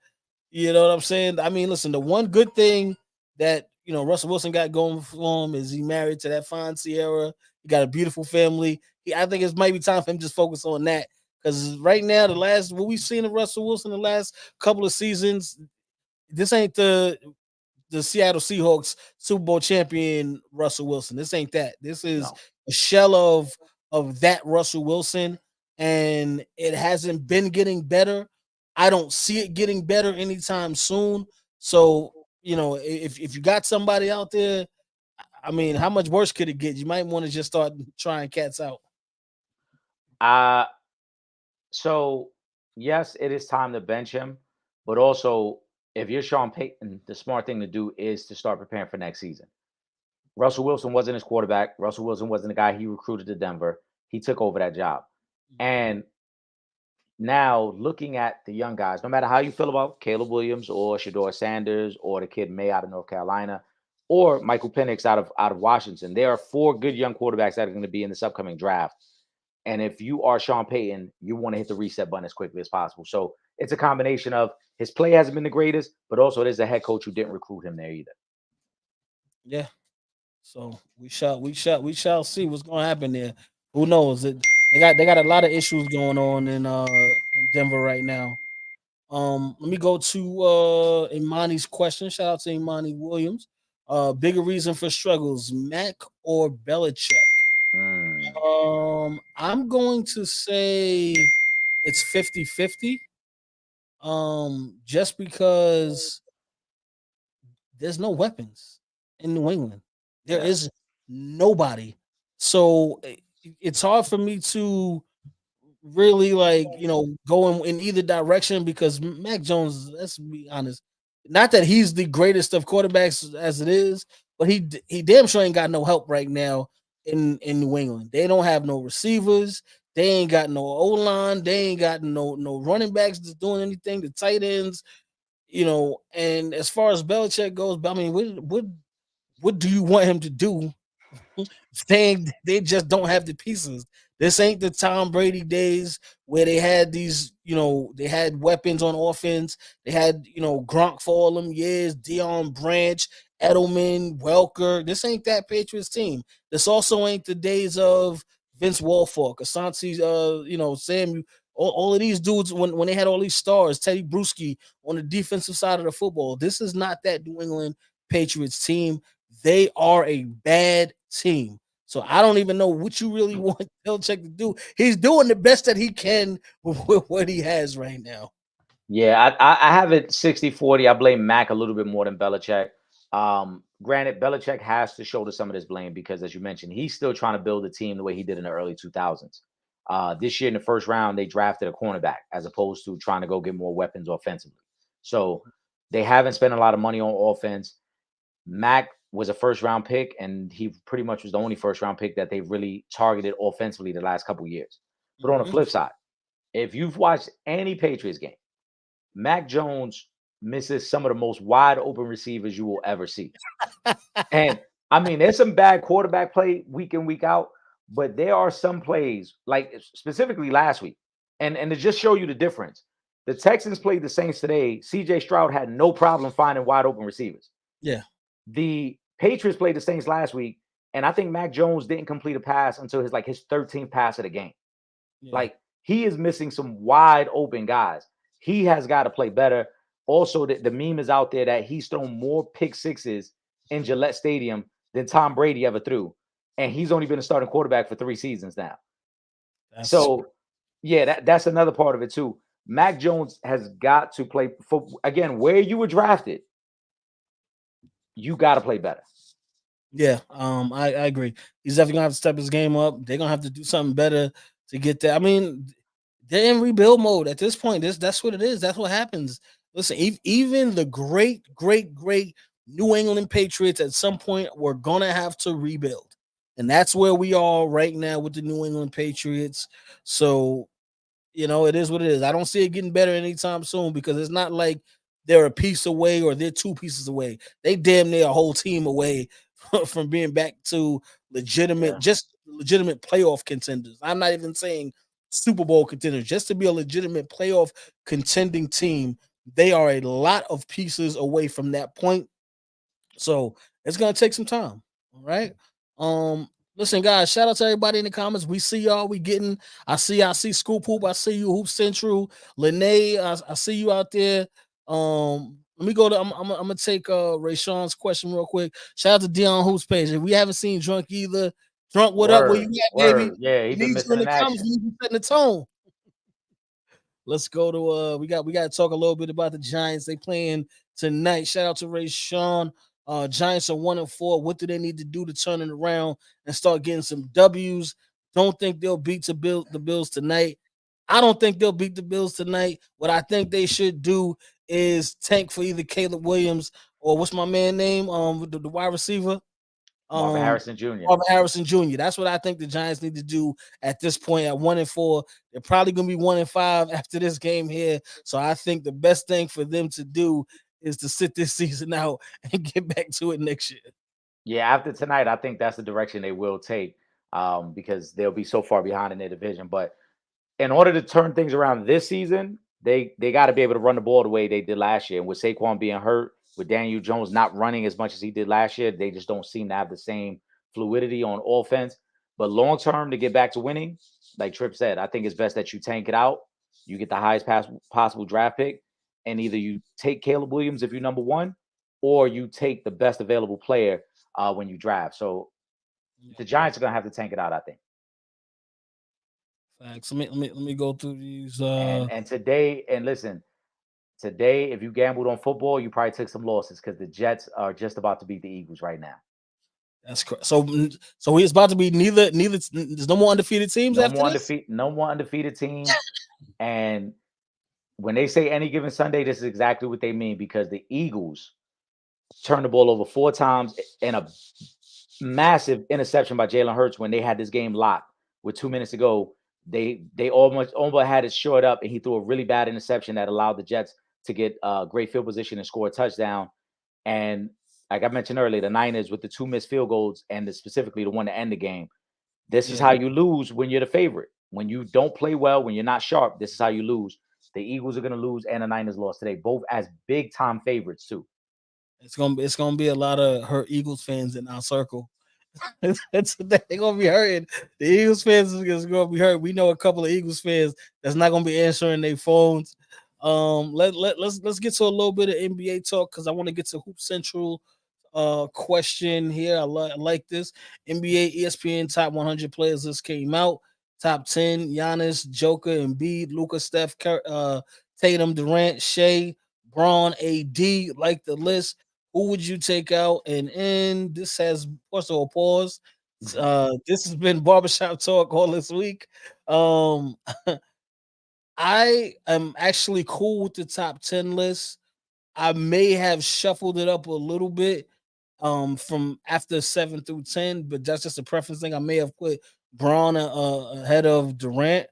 Speaker 1: You know what I'm saying? I mean, listen, the one good thing that Russell Wilson got going for him is he married to that fine Sierra. He got a beautiful family. I think it's maybe time for him to just focus on that. Because right now, what we've seen of Russell Wilson the last couple of seasons, this ain't the Seattle Seahawks Super Bowl champion Russell Wilson. This ain't that. This is
Speaker 2: No.
Speaker 1: a shell of that Russell Wilson, and it hasn't been getting better. I don't see it getting better anytime soon. So if you got somebody out there, I mean, how much worse could it get? You might want to just start trying cats out.
Speaker 2: Uh so yes, it is time to bench him, but also if you're Sean Payton, the smart thing to do is to start preparing for next season. Russell Wilson wasn't his quarterback. Russell Wilson wasn't the guy he recruited to Denver. He took over that job. And now looking at the young guys, no matter how you feel about Caleb Williams or Shador Sanders or the kid May out of North Carolina or Michael Penix out of Washington, there are four good young quarterbacks that are going to be in this upcoming draft. And if you are Sean Payton, you want to hit the reset button as quickly as possible. So it's a combination of his play hasn't been the greatest, but also there's a head coach who didn't recruit him there either.
Speaker 1: Yeah. So we shall see what's going to happen there. Who knows? They got a lot of issues going on in Denver right now. Let me go to Imani's question. Shout out to Imani Williams. Bigger reason for struggles, Mac or Belichick?
Speaker 2: Mm,
Speaker 1: I'm going to say it's 50-50. Just because there's no weapons in New England. There
Speaker 2: yeah.
Speaker 1: is nobody. So it's hard for me to really go in either direction because Mac Jones, let's be honest, not that he's the greatest of quarterbacks as it is, but he damn sure ain't got no help right now in New England. They don't have no receivers. They ain't got no O line. They ain't got no running backs that's doing anything. The tight ends, and as far as Belichick goes, I mean, what do you want him to do saying they just don't have the pieces. This ain't the Tom Brady days where they had they had weapons on offense. They had, Gronk for all them years, Deion Branch, Edelman, Welker. This ain't that Patriots team. This also ain't the days of Vince Wilfork, Asante, Sam, all of these dudes when they had all these stars, Teddy Bruschi on the defensive side of the football. This is not that New England Patriots team. They are a bad team. So I don't even know what you really want Belichick to do. He's doing the best that he can with what he has right now.
Speaker 2: Yeah, I have it 60-40. I blame Mac a little bit more than Belichick. Granted, Belichick has to shoulder some of this blame because, as you mentioned, he's still trying to build a team the way he did in the early 2000s. This year in the first round, they drafted a cornerback as opposed to trying to go get more weapons offensively. So they haven't spent a lot of money on offense. Mac was a first round pick, and he pretty much was the only first round pick that they really targeted offensively the last couple of years. But on the
Speaker 1: Mhm.
Speaker 2: flip side, if you've watched any Patriots game, Mac Jones misses some of the most wide open receivers you will ever see. And I mean, there's some bad quarterback play week in, week out, but there are some plays, like specifically last week. And to just show you the difference, the Texans played the Saints today. CJ Stroud had no problem finding wide open receivers.
Speaker 1: Yeah,
Speaker 2: The Patriots played the Saints last week, and I think Mac Jones didn't complete a pass until his 13th pass of the game.
Speaker 1: yeah.
Speaker 2: Like he is missing some wide open guys. He has got to play better. Also, the meme is out there that he's thrown more pick sixes in Gillette Stadium than Tom Brady ever threw. And he's only been a starting quarterback for 3 seasons now.
Speaker 1: That's
Speaker 2: So, yeah, that's another part of it too. Mac Jones has got to play for again where you were drafted. You got to play better.
Speaker 1: yeah. I agree. He's definitely gonna have to step his game up. They're gonna have to do something better to get there. I mean, they're in rebuild mode at this point. That's what it is. That's what happens. Listen, even the great New England Patriots at some point were gonna have to rebuild, and that's where we are right now with the New England Patriots. So it is what it is. I don't see it getting better anytime soon because it's not like they're a piece away or they're two pieces away. They damn near a whole team away from being back to
Speaker 2: Yeah.
Speaker 1: just legitimate playoff contenders. I'm not even saying Super Bowl contenders, just to be a legitimate playoff contending team. They are a lot of pieces away from that point. So it's gonna take some time. All right. Um, Listen, guys, shout out to everybody in the comments. We see y'all. We getting. I see Scoop Hoop. I see you, Hoop Central, Lene. I see you out there. Let me go to. I'm gonna take Ray Sean's question real quick. Shout out to Dion Hoop's page. If we haven't seen Drunk either, Drunk, what up? Where you
Speaker 2: Word,
Speaker 1: at, baby?
Speaker 2: word. Yeah,
Speaker 1: We
Speaker 2: he's been
Speaker 1: need you
Speaker 2: missing
Speaker 1: in the
Speaker 2: in
Speaker 1: comments.
Speaker 2: action.
Speaker 1: We need you setting the tone. Let's go to we got to talk a little bit about the Giants. They playing tonight. Shout out to Ray Sean. Giants are 1-4. What do they need to do to turn it around and start getting some W's? Don't think they'll beat the Bills tonight. I don't think they'll beat the Bills tonight. What I think they should do is tank for either Caleb Williams or what's my man name? The wide receiver.
Speaker 2: Marvin
Speaker 1: Um,
Speaker 2: Harrison Jr.
Speaker 1: Marvin Harrison Jr. That's what I think the Giants need to do at this point at 1-4. They're probably gonna be 1-5 after this game here. So I think the best thing for them to do is to sit this season out and get back to it next year.
Speaker 2: Yeah, after tonight, I think that's the direction they will take because they'll be so far behind in their division. But in order to turn things around this season, they got to be able to run the ball the way they did last year. And with Saquon being hurt, with Daniel Jones not running as much as he did last year, they just don't seem to have the same fluidity on offense. But long term, to get back to winning, like Trip said, I think it's best that you tank it out. You get the highest possible draft pick, and either you take Caleb Williams if you're number one, or you take the best available player when you draft. So The Giants are gonna have to tank it out, I think.
Speaker 1: Facts. Let me go through these.
Speaker 2: And today, and listen, today, if you gambled on football, you probably took some losses because the Jets are just about to beat the Eagles right now.
Speaker 1: That's correct. So it's about to be neither. There's no more undefeated teams after this.
Speaker 2: No more undefeated teams. And when they say any given Sunday, this is exactly what they mean because the Eagles turned the ball over 4 times and a massive interception by Jalen Hurts when they had this game locked with 2 minutes to go. They almost had it short up, and he threw a really bad interception that allowed the Jets to get great field position and score a touchdown. And like I mentioned earlier, the Niners with the 2 missed field goals and specifically the one to end the game. This is how you lose when you're the favorite. When you don't play well, when you're not sharp, this is how you lose. The Eagles are going to lose, and the Niners lost today, both as big time favorites too.
Speaker 1: It's gonna be a lot of hurt Eagles fans in our circle. They're gonna be hurting. The Eagles fans is gonna be hurt. We know a couple of Eagles fans that's not gonna be answering their phones. Let's get to a little bit of NBA talk because I want to get to Hoop Central question here. I like this. NBA ESPN top 100 players list came out. Top 10: Giannis, Joker, Embiid, Luka, Steph, Tatum, Durant, Shea, Braun, AD. Like the list. Who would you take out? And this has first of all pause. This has been barbershop talk all this week. I am actually cool with the top 10 list. I may have shuffled it up a little bit from after 7 through 10, but that's just a preference thing. I may have put Braun ahead of Durant.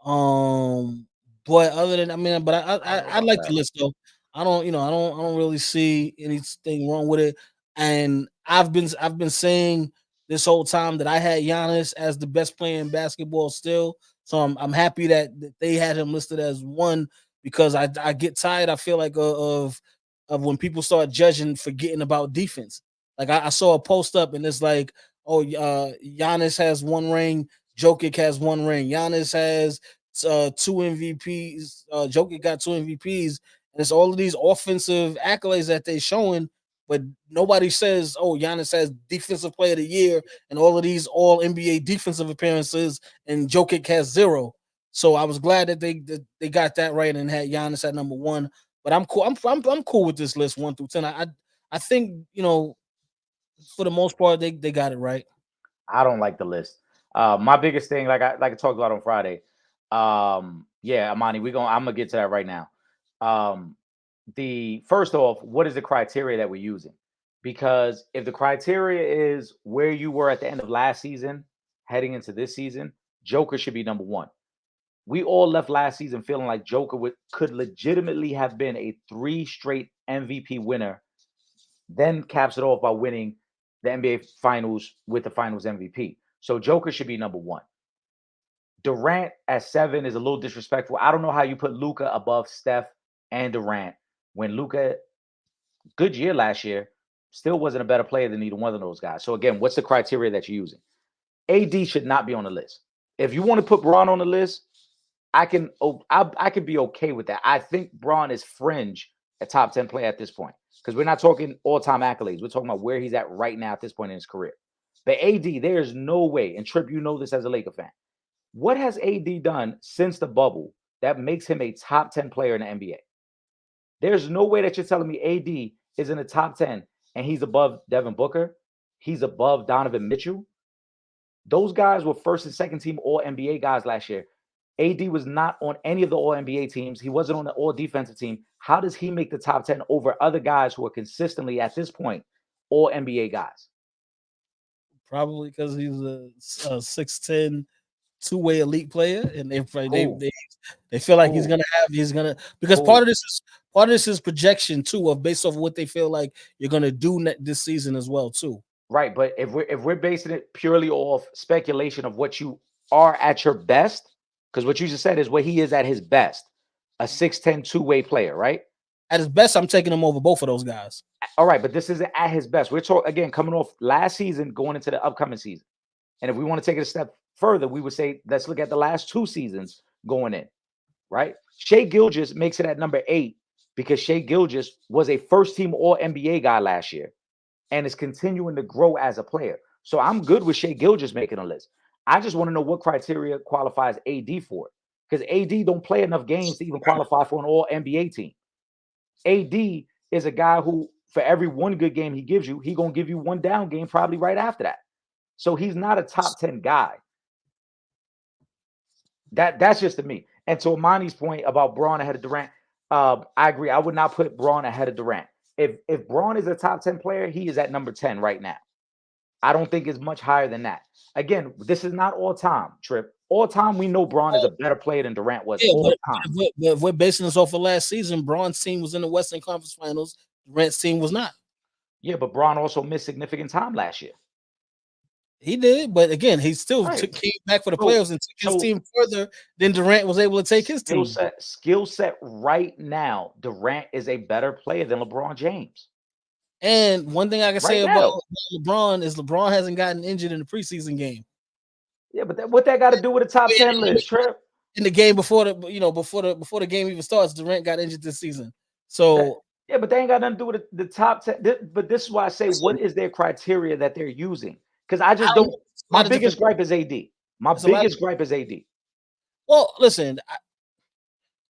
Speaker 1: Um, but other than but I like the list though. I don't really see anything wrong with it. And I've been saying this whole time that I had Giannis as the best player in basketball still. So I'm happy that they had him listed as one because I get tired. I feel like of when people start judging, forgetting about defense. Like I saw a post up and it's like, oh, Giannis has 1 ring, Jokic has 1 ring, Giannis has 2 MVPs, Jokic got 2 MVPs, and it's all of these offensive accolades that they're showing, but nobody says, oh, Giannis has defensive player of the year and all of these all NBA defensive appearances, and Jokic has 0. So I was glad that they got that right and had Giannis at number 1. But I'm cool. I'm cool with this list 1 through 10. I think for the most part they got it right.
Speaker 2: I don't like the list. My biggest thing, like I talked about on Friday. Yeah, Amani, I'm gonna get to that right now. The first off, what is the criteria that we're using? Because if the criteria is where you were at the end of last season, heading into this season, Joker should be number 1. We all left last season feeling like Joker could legitimately have been a 3 straight MVP winner, then caps it off by winning the NBA Finals with the Finals MVP. So Joker should be number 1. Durant at 7 is a little disrespectful. I don't know how you put Luka above Steph and Durant when Luka, good year last year, still wasn't a better player than either one of those guys. So again, what's the criteria that you're using? AD should not be on the list. If you want to put Braun on the list, I can be okay with that. I think Braun is fringe a top 10 player at this point because we're not talking all-time accolades. We're talking about where he's at right now at this point in his career. But AD, there's no way, and Trip, you know this as a Laker fan. What has AD done since the bubble that makes him a top 10 player in the NBA? There's no way that you're telling me AD is in the top 10 and he's above Devin Booker. He's above Donovan Mitchell. Those guys were first and second team all NBA guys last year. AD was not on any of the all NBA teams. He wasn't on the all defensive team. How does he make the top 10 over other guys who are consistently at this point all NBA guys?
Speaker 1: Probably because he's a 6'10" two-way elite player, and they feel like he's gonna because part of this is projection too of based off what they feel like you're gonna do this season as well too.
Speaker 2: Right, but if we're basing it purely off speculation of what you are at your best, because what you just said is what he is at his best, a 6'10" two-way player, right?
Speaker 1: At his best, I'm taking him over both of those guys.
Speaker 2: All right, but this isn't at his best. We're talking again coming off last season, going into the upcoming season. And if we want to take it a step further, we would say let's look at the last 2 seasons going in, right? Shea Gilgeous makes it at number 8 because Shea Gilgeous was a first-team All-NBA guy last year and is continuing to grow as a player. So I'm good with Shea Gilgeous making a list. I just want to know what criteria qualifies AD for it. Because AD don't play enough games to even qualify for an all NBA team. AD is a guy who, for every one good game he gives you, he gonna give you one down game probably right after that. So he's not a top 10 guy. That's just to me. And to Amani's point about Braun ahead of Durant, I agree. I would not put Braun ahead of Durant. If Braun is a top 10 player, he is at number 10 right now. I don't think it's much higher than that. Again, this is not all time, Trip. All time, we know Braun is a better player than Durant was
Speaker 1: Yeah,
Speaker 2: all time.
Speaker 1: but if we're basing this off of last season, Braun's team was in the Western Conference Finals. Durant's team was not.
Speaker 2: Yeah, but Braun also missed significant time last year.
Speaker 1: He did, but again, he still
Speaker 2: Right.
Speaker 1: came back for the playoffs and took his team further than Durant was able to take his team.
Speaker 2: Skill set right now, Durant is a better player than LeBron James.
Speaker 1: And one thing I can say about LeBron is LeBron hasn't gotten injured in the preseason game.
Speaker 2: Yeah, but what that got to do with a top 10 list, Trip?
Speaker 1: In the game before the game even starts, Durant got injured this season. So
Speaker 2: but they ain't got nothing to do with the top 10. But this is why I say, what is their criteria that they're using? Because I just don't. My biggest gripe is AD. My biggest gripe is AD.
Speaker 1: Well, listen,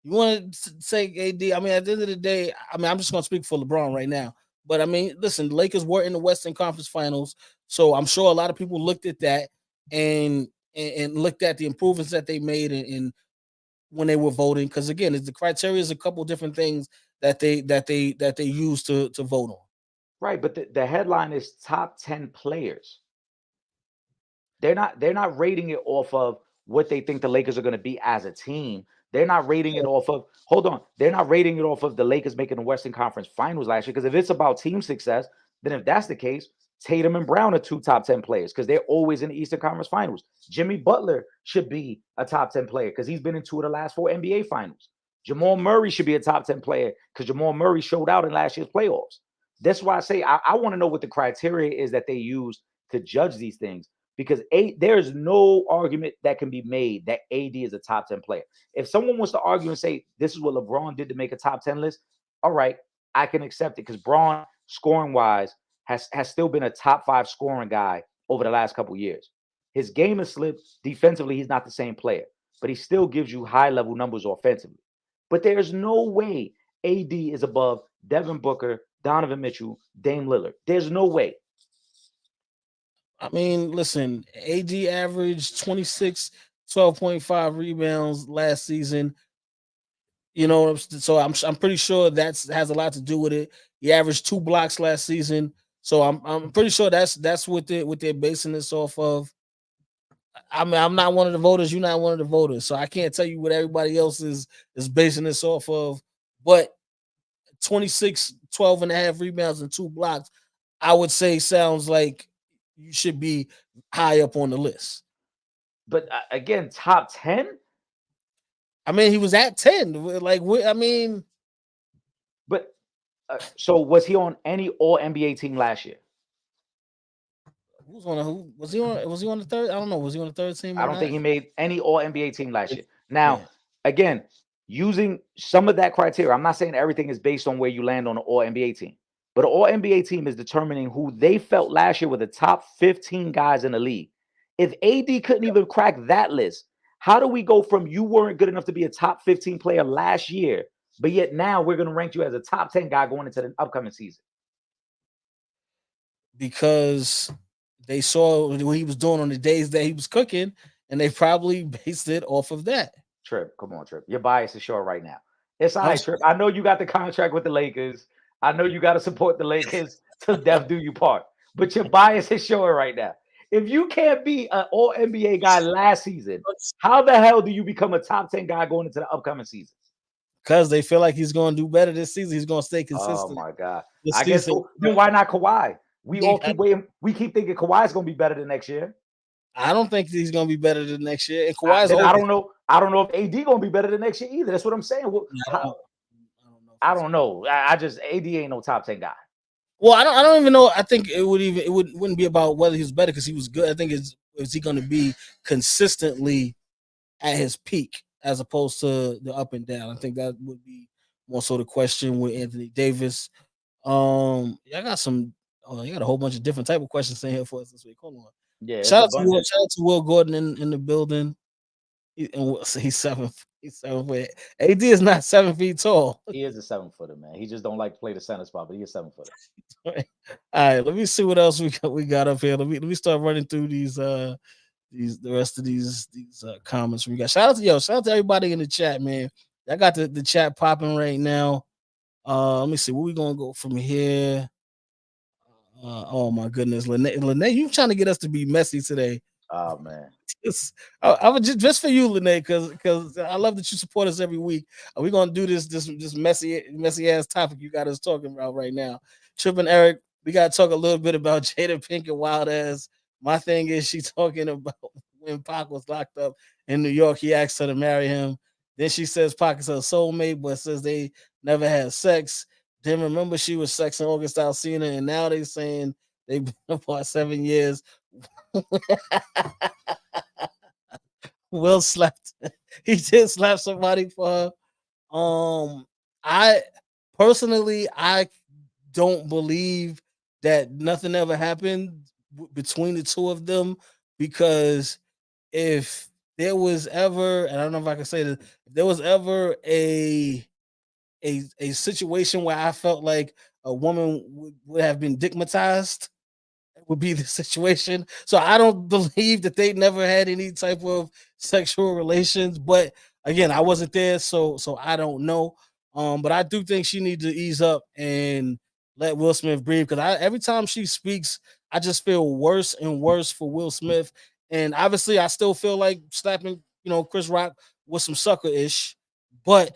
Speaker 1: you want to say AD? I mean, at the end of the day, I mean, I'm just going to speak for LeBron right now. But I mean, listen, the Lakers were in the Western Conference Finals, so I'm sure a lot of people looked at that and looked at the improvements that they made in when they were voting. Because again, the criteria is a couple different things that they use to vote on.
Speaker 2: Right, but the headline is top 10 players. They're not rating it off of what they think the Lakers are going to be as a team. They're not rating it off of, they're not rating it off of the Lakers making the Western Conference Finals last year. Because if it's about team success, then if that's the case, Tatum and Brown are two top 10 players because they're always in the Eastern Conference Finals. Jimmy Butler should be a top 10 player because he's been in 2 of the last 4 NBA Finals. Jamal Murray should be a top 10 player because Jamal Murray showed out in last year's playoffs. That's why I say I want to know what the criteria is that they use to judge these things. Because there's no argument that can be made that AD is a top 10 player. If someone wants to argue and say this is what LeBron did to make a top 10 list, all right, I can accept it because Braun, scoring wise, has still been a top 5 scoring guy over the last couple years. His game has slipped defensively. He's not the same player, but he still gives you high level numbers offensively. But there's no way AD is above Devin Booker, Donovan Mitchell, Dame Lillard. There's no way.
Speaker 1: I mean, listen, AD averaged 26, 12.5 rebounds last season. You know, so I'm pretty sure that has a lot to do with it. He averaged 2 blocks last season, so I'm pretty sure that's what they're basing this off of. I mean, I'm not one of the voters. You're not one of the voters, so I can't tell you what everybody else is basing this off of. But 26, 12 and a half rebounds and 2 blocks, I would say sounds like you should be high up on the list.
Speaker 2: But again, top 10?
Speaker 1: I mean, he was at 10. Like, I mean.
Speaker 2: But so was he on any all NBA team last year?
Speaker 1: Was he on the third? I don't know. Was he on the third team?
Speaker 2: I don't think he made any all NBA team last year. Now, again, using some of that criteria, I'm not saying everything is based on where you land on an all NBA team, but an all NBA team is determining who they felt last year were the top 15 guys in the league. If AD couldn't even crack that list, how do we go from you weren't good enough to be a top 15 player last year, but yet now we're going to rank you as a top 10 guy going into the upcoming season?
Speaker 1: Because they saw what he was doing on the days that he was cooking, and they probably based it off of that.
Speaker 2: Trip, come on, Trip. Your bias is short right now. It's all right, Trip. I know you got the contract with the Lakers. I know you got to support the Lakers till death do you part. But your bias is short right now. If you can't be an all NBA guy last season, how the hell do you become a top 10 guy going into the upcoming season?
Speaker 1: Because they feel like he's going to do better this season. He's going to stay consistent.
Speaker 2: Oh my God. I guess so. Then why not Kawhi? We all keep waiting. We keep thinking Kawhi's going to be better than next year.
Speaker 1: I don't think he's going to be better than next year. And Kawhi's
Speaker 2: I don't know. I don't know if AD going to be better than next year either. That's what I'm saying. I don't know. I just AD ain't no top 10 guy.
Speaker 1: Well, I don't even know. I think it wouldn't be about whether he was better because he was good. I think is he going to be consistently at his peak as opposed to the up and down. I think that would be more so the question with Anthony Davis. I got some Oh, you got a whole bunch of different type of questions in here for us this week. Hold on.
Speaker 2: Yeah, it's a bunch of.
Speaker 1: Shout out to Will Gordon in the building. He's 7. He's 7 foot. AD is not 7 feet tall.
Speaker 2: He is a 7-footer, man. He just don't like to play the center spot, but he is 7-footer.
Speaker 1: All right, let me see what else we got up here. Let me start running through these the rest of these comments we got. Shout out to everybody in the chat, man. I got the chat popping right now. Let me see where we gonna go from here. Oh my goodness, Lene, you trying to get us to be messy today?
Speaker 2: Oh man,
Speaker 1: I would just for you, Lene, because I love that you support us every week. We're gonna do this messy ass topic you got us talking about right now. Trip and Eric, we gotta talk a little bit about Jada Pinkett Wild Ass. My thing is she talking about when Pac was locked up in New York, he asked her to marry him. Then she says Pac is her soulmate, but says they never had sex. Then remember she was sexing August Alsina, and now they saying they've been apart 7 years. Will slapped. He did slap somebody for her. I personally, I don't believe that nothing ever happened between the two of them, because if there was ever, and I don't know if I can say this, if there was ever a situation where I felt like a woman would have been digmatized, would be the situation. So I don't believe that they never had any type of sexual relations. But again, I wasn't there, so I don't know. But I do think she needs to ease up and let Will Smith breathe, because every time she speaks, I just feel worse and worse for Will Smith. And obviously, I still feel like slapping, Chris Rock was some sucker ish, but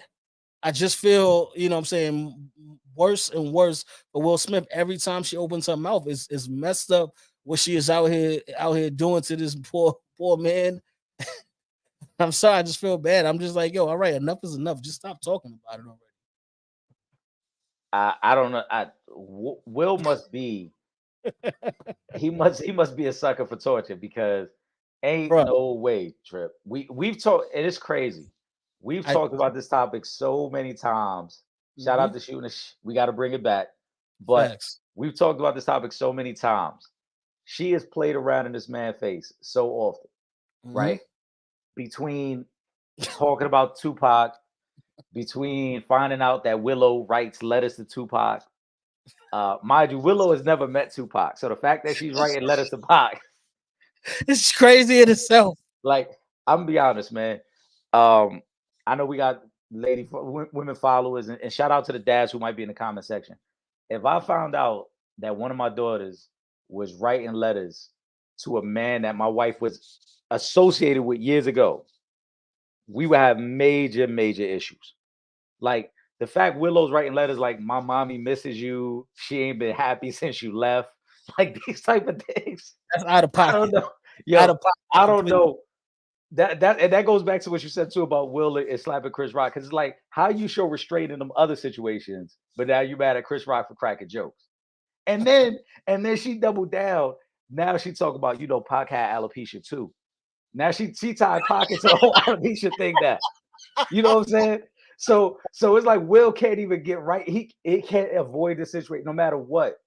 Speaker 1: I just feel, what I'm saying, worse and worse for Will Smith. Every time she opens her mouth, is messed up what she is out here doing to this poor man. I'm sorry, I just feel bad. I'm just like, yo, all right, enough is enough. Just stop talking about it already.
Speaker 2: I don't know. Will must be. He must be a sucker for torture, because ain't
Speaker 1: Bro,
Speaker 2: no way, Trip. We've talked, and it's crazy. We've talked about this topic so many times. Shout out to Shooting. We got to bring it back. But
Speaker 1: facts.
Speaker 2: we've talked about this topic so many times. She has played around in this man's face so often, right? Between talking about Tupac, between finding out that Willow writes letters to Tupac. Mind you, Willow has never met Tupac, so the fact that she's writing letters to Pac,
Speaker 1: It's crazy in itself.
Speaker 2: like, I'm gonna be honest, man. I know we got women followers, and shout out to the dads who might be in the comment section. If I found out that one of my daughters was writing letters to a man that my wife was associated with years ago, we would have major issues. Like, the fact Willow's writing letters like, "My mommy misses you. She ain't been happy since you left." Like, these type of things.
Speaker 1: That's out of pocket.
Speaker 2: I don't know.
Speaker 1: Out
Speaker 2: Yo,
Speaker 1: of pocket.
Speaker 2: I don't know. That goes back to what you said too about Will and slapping Chris Rock. Because it's like, how you show restraint in them other situations, but now you mad at Chris Rock for cracking jokes. And then she doubled down. Now she talk about, Pac had alopecia too. Now she tied Pac into the whole alopecia thing now. You know what I'm saying? So it's like Will can't even get right. He can't avoid the situation no matter what.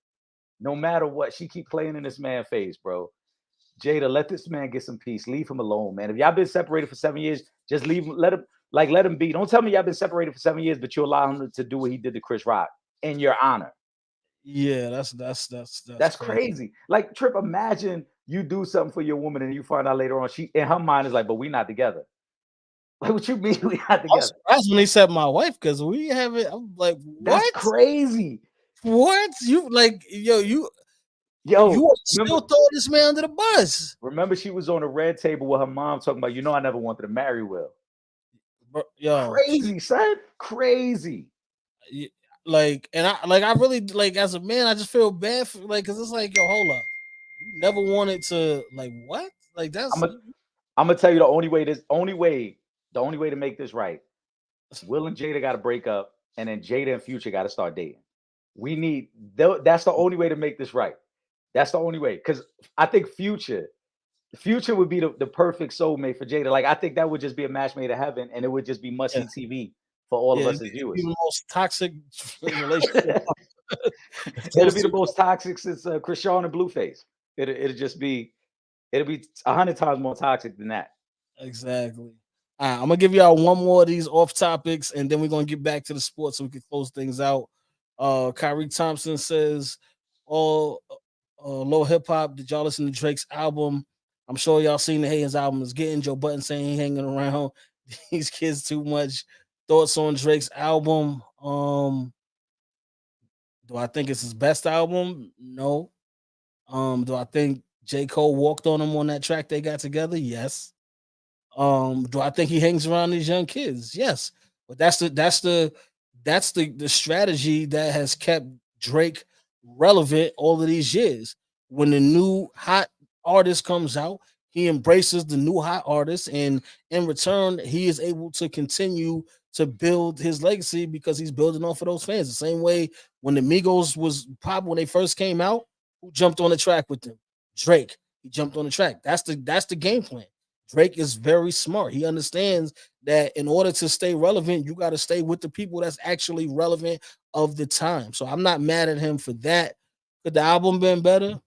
Speaker 2: No matter what, she keep playing in this man's face, bro. Jada, let this man get some peace. Leave him alone, man. If y'all been separated for 7 years, just leave him. Let him be. Don't tell me y'all been separated for 7 years, but you allow him to do what he did to Chris Rock in your honor.
Speaker 1: Yeah, that's
Speaker 2: crazy. Like, Trip, imagine you do something for your woman and you find out later on she in her mind is like, but we not together. Like, what you mean we not together?
Speaker 1: That's when they said my wife, because we haven't. I'm like, what?
Speaker 2: That's crazy.
Speaker 1: What? You like, you still throw this man under the bus.
Speaker 2: Remember, she was on a red table with her mom talking about, I never wanted to marry Will. Crazy, son. Crazy.
Speaker 1: And I really, like, as a man, I just feel bad for, like, because it's like, yo, hold up. You never wanted to, like, what? Like, that's.
Speaker 2: I'm gonna tell you the only way to make this right. Will and Jada got to break up, and then Jada and Future got to start dating. That's the only way to make this right. That's the only way, because I think Future would be the perfect soulmate for Jada. Like, I think that would just be a match made in heaven, and it would just be must-see TV for all of us as viewers.
Speaker 1: The most toxic relationship.
Speaker 2: It'll
Speaker 1: Those
Speaker 2: be the
Speaker 1: two
Speaker 2: most toxic since Krishan and Blueface. It'll just be it'll be 100 times more toxic than that.
Speaker 1: exactly. All right, I'm gonna give y'all one more of these off topics, and then we're gonna get back to the sports so we can close things out. Kyrie Thompson says, "All low hip hop. Did y'all listen to Drake's album? I'm sure y'all seen the Hayes album is getting Joe Button saying he hanging around these kids too much. Thoughts on Drake's album? Do I think it's his best album? No. Do I think J. Cole walked on him on that track they got together? Yes. Do I think he hangs around these young kids? Yes. But that's the strategy that has kept Drake relevant all of these years. When the new hot artist comes out, he embraces the new hot artist, and in return, he is able to continue to build his legacy because he's building off of those fans. The same way when the Migos was pop when they first came out, who jumped on the track with them? Drake. He jumped on the track. That's the game plan. Drake is very smart. He understands that in order to stay relevant, you got to stay with the people that's actually relevant of the time. So I'm not mad at him for that. Could the album been better?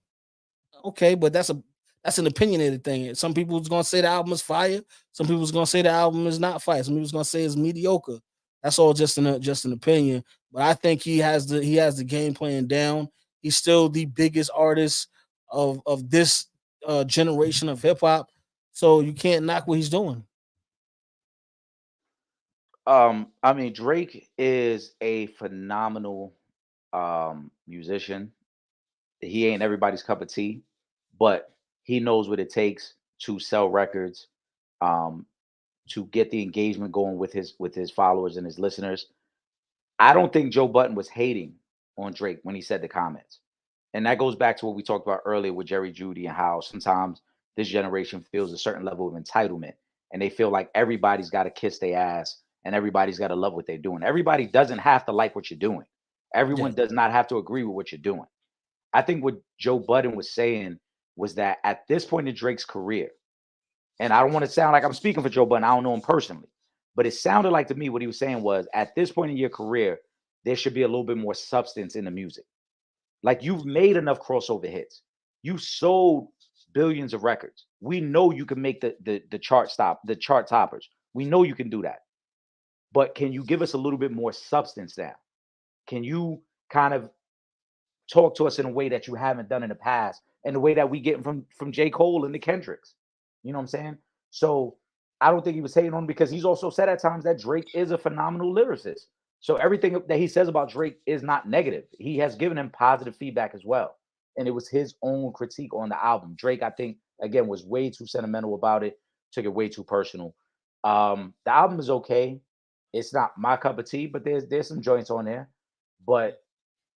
Speaker 1: Okay, but that's an opinionated thing. Some people's gonna say the album is fire. Some people's gonna say the album is not fire. Some people's gonna say it's mediocre. That's all just an opinion. But I think he has the game plan down. He's still the biggest artist of this generation of hip hop. So you can't knock what he's doing.
Speaker 2: I mean, Drake is a phenomenal musician. He ain't everybody's cup of tea, but he knows what it takes to sell records, um, to get the engagement going with his followers and his listeners. I don't think Joe Button was hating on Drake when he said the comments. And that goes back to what we talked about earlier with Jerry Judy and how sometimes this generation feels a certain level of entitlement and they feel like everybody's got to kiss their ass and everybody's got to love what they're doing. Everybody doesn't have to like what you're doing.
Speaker 1: Yeah,
Speaker 2: Everyone does not have to agree with what you're doing. I think what Joe Budden was saying was that at this point in Drake's career, and I don't want to sound like I'm speaking for Joe Budden, I don't know him personally, but it sounded like to me what he was saying was at this point in your career, there should be a little bit more substance in the music. Like you've made enough crossover hits. You sold billions of records. We know you can make the the chart toppers. We know you can do that. But can you give us a little bit more substance now? Can you kind of talk to us in a way that you haven't done in the past, and the way that we get from J. Cole and the Kendricks? You know what I'm saying? So I don't think he was hating on him because he's also said at times that Drake is a phenomenal lyricist. So everything that he says about Drake is not negative. He has given him positive feedback as well. And it was his own critique on the album. Drake, I think, again, was way too sentimental about it, took it way too personal. The album is okay. It's not my cup of tea, but there's some joints on there. But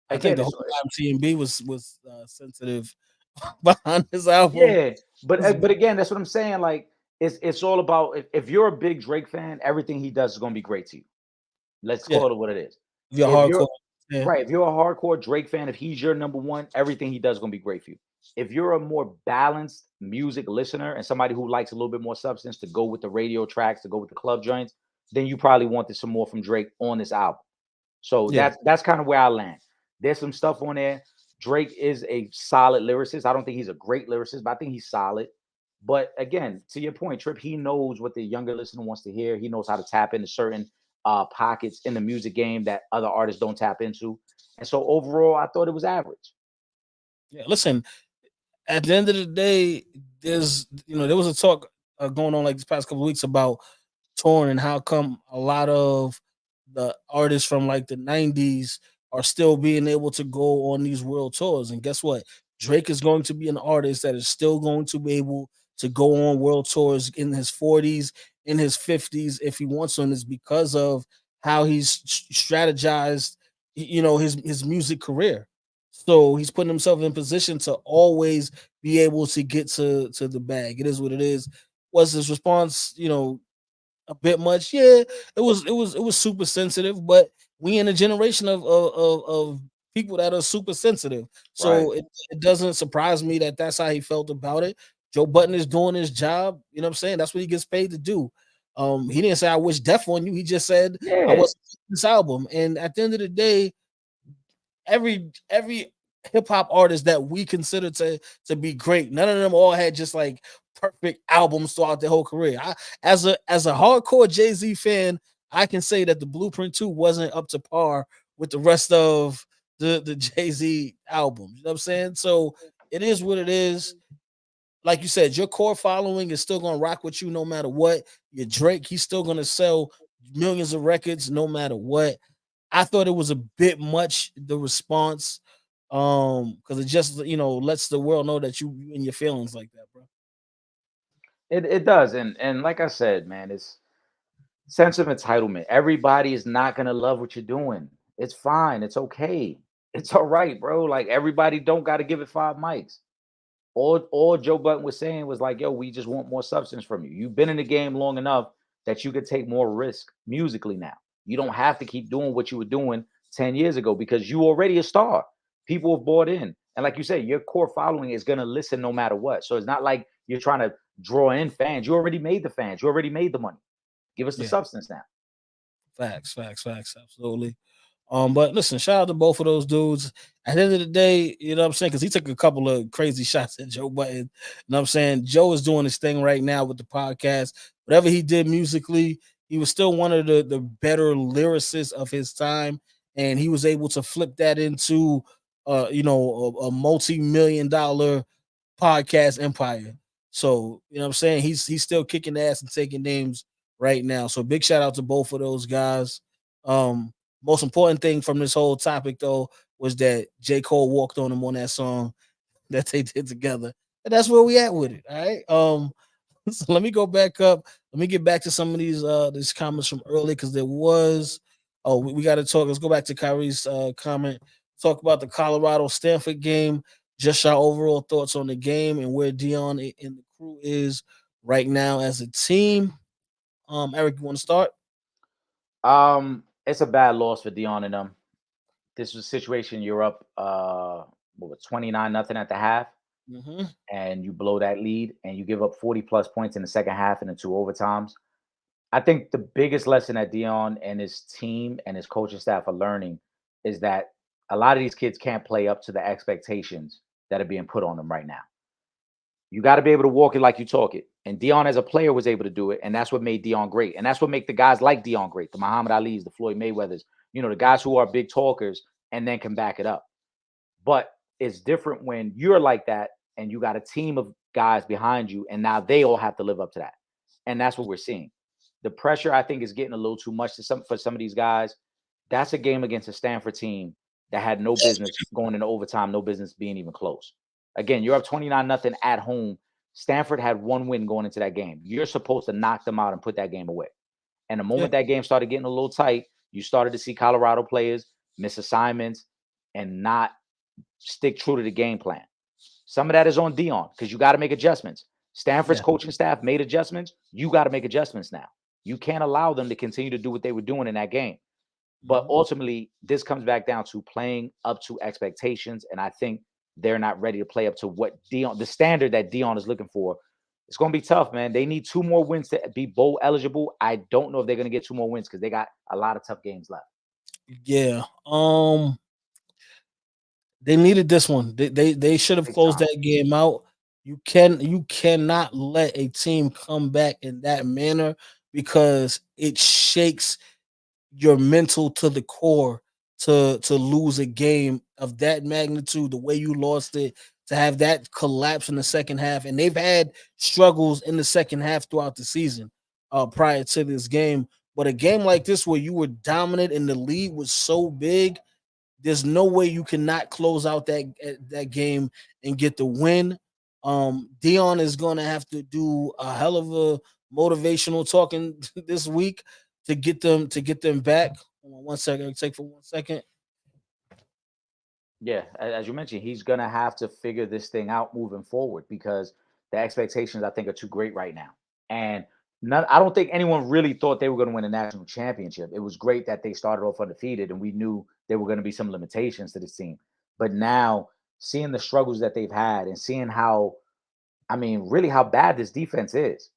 Speaker 1: I think
Speaker 2: again,
Speaker 1: the whole
Speaker 2: it's
Speaker 1: time TMB was sensitive behind this album.
Speaker 2: yeah, but again, that's what I'm saying. Like it's all about if you're a big Drake fan, everything he does is gonna be great to you. Let's
Speaker 1: Yeah,
Speaker 2: call it what it is.
Speaker 1: if you're
Speaker 2: If you're
Speaker 1: hardcore. Yeah,
Speaker 2: right, if you're a hardcore Drake fan, if he's your number one, everything he does is gonna be great for you. If you're a more balanced music listener and somebody who likes a little bit more substance to go with the radio tracks, to go with the club joints, then you probably wanted some more from Drake on this album. So
Speaker 1: yeah.
Speaker 2: that's kind of where I land. There's some stuff on there. Drake is a solid lyricist. I don't think he's a great lyricist, but I think he's solid. But again, to your point, Trip, he knows what the younger listener wants to hear. He knows how to tap into certain pockets in the music game that other artists don't tap into. And so overall, I thought it was average.
Speaker 1: Yeah, listen, at the end of the day, there was a talk going on like this past couple of weeks about touring and how come a lot of the artists from like the 90s are still being able to go on these world tours. And guess what? Drake is going to be an artist that is still going to be able to go on world tours in his 40s, in his 50s, if he wants to. And it's because of how he's strategized, his music career. So he's putting himself in position to always be able to get to the bag. It is what it is. Was his response, a bit much? Yeah, it was super sensitive, but we in a generation of people that are super sensitive.
Speaker 2: Right.
Speaker 1: So it doesn't surprise me that that's how he felt about it. Joe Button is doing his job. You know what I'm saying? That's what he gets paid to do. He didn't say I wish death on you. He just said I
Speaker 2: Yeah.
Speaker 1: was this album. And at the end of the day, every hip hop artist that we consider to be great, none of them all had just like perfect albums throughout their whole career. As a hardcore Jay-Z fan, I can say that the Blueprint 2 wasn't up to par with the rest of the Jay-Z albums. You know what I'm saying? So it is what it is. Like you said, your core following is still gonna rock with you no matter what. Your Drake, he's still gonna sell millions of records no matter what. I thought it was a bit much, the response, because it just lets the world know that you in your feelings like that, bro.
Speaker 2: It does, and like I said, man, it's sense of entitlement. Everybody is not gonna love what you're doing. It's fine. It's okay. It's all right, bro. Like everybody don't got to give it 5 mics. All Joe Button was saying was like, yo, we just want more substance from you. You've been in the game long enough that you could take more risk musically now. You don't have to keep doing what you were doing 10 years ago because you already a star. People have bought in. And like you said, your core following is gonna listen no matter what. So it's not like you're trying to draw in fans. You already made the fans, you already made the money. Give us the
Speaker 1: Yeah,
Speaker 2: substance now.
Speaker 1: facts, absolutely. But listen, shout out to both of those dudes. At the end of the day, you know what I'm saying? Because he took a couple of crazy shots at Joe Button. You know what I'm saying? Joe is doing his thing right now with the podcast. Whatever he did musically, he was still one of the better lyricists of his time. And he was able to flip that into a multi-million dollar podcast empire. So, you know what I'm saying? He's still kicking ass and taking names right now. So big shout out to both of those guys. Most important thing from this whole topic though was that J. Cole walked on him on that song that they did together. And that's where we at with it. All right. So let me go back up. Let me get back to some of these comments from earlier because there was we got to talk. Let's go back to Kyrie's comment. Talk about the Colorado Stanford game. Just our overall thoughts on the game and where Dion and the crew is right now as a team. Eric, you want to start?
Speaker 2: It's a bad loss for Dion and them. This was a situation you're up what was 29-0 at the half,
Speaker 1: Mm-hmm.
Speaker 2: and you blow that lead and you give up 40 plus points in the second half and the two overtimes. I think the biggest lesson that Dion and his team and his coaching staff are learning is that a lot of these kids can't play up to the expectations that are being put on them right now. You got to be able to walk it like you talk it. And Dion as a player was able to do it. And that's what made Dion great. And that's what make the guys like Dion great. The Muhammad Ali's, the Floyd Mayweathers, the guys who are big talkers and then can back it up. But it's different when you're like that and you got a team of guys behind you and now they all have to live up to that. And that's what we're seeing. The pressure, I think, is getting a little too much for some of these guys. That's a game against a Stanford team that had no business going into overtime, no business being even close. Again, you're up 29-0 at home. Stanford had one win going into that game. You're supposed to knock them out and put that game away. And the
Speaker 1: Yeah,
Speaker 2: moment that game started getting a little tight, you started to see Colorado players miss assignments and not stick true to the game plan. Some of that is on Dion because you got to make adjustments. Stanford's
Speaker 1: yeah.
Speaker 2: coaching staff made adjustments. You got to make adjustments now. You can't allow them to continue to do what they were doing in that game. But
Speaker 1: Mhm.
Speaker 2: ultimately, this comes back down to playing up to expectations. And I think they're not ready to play up to what Dion, the standard that Dion is looking for. It's going to be tough, man. They need 2 more wins to be bowl eligible. I don't know if they're going to get 2 more wins because they got a lot of tough games left.
Speaker 1: Yeah. They needed this one. They should have
Speaker 2: Big
Speaker 1: closed
Speaker 2: time.
Speaker 1: that game out. You cannot let a team come back in that manner because it shakes your mental to the core to lose a game of that magnitude, the way you lost it, to have that collapse in the second half. And they've had struggles in the second half throughout the season prior to this game. But a game like this where you were dominant and the lead was so big, there's no way you cannot close out that game and get the win. Dion is going to have to do a hell of a motivational talking this week to get them back. Hold on 1 second. I'll take for 1 second.
Speaker 2: Yeah, as you mentioned, he's going to have to figure this thing out moving forward because the expectations, I think, are too great right now. And I don't think anyone really thought they were going to win a national championship. It was great that they started off undefeated, and we knew there were going to be some limitations to this team. But now, seeing the struggles that they've had and seeing how, I mean, really how bad this defense is,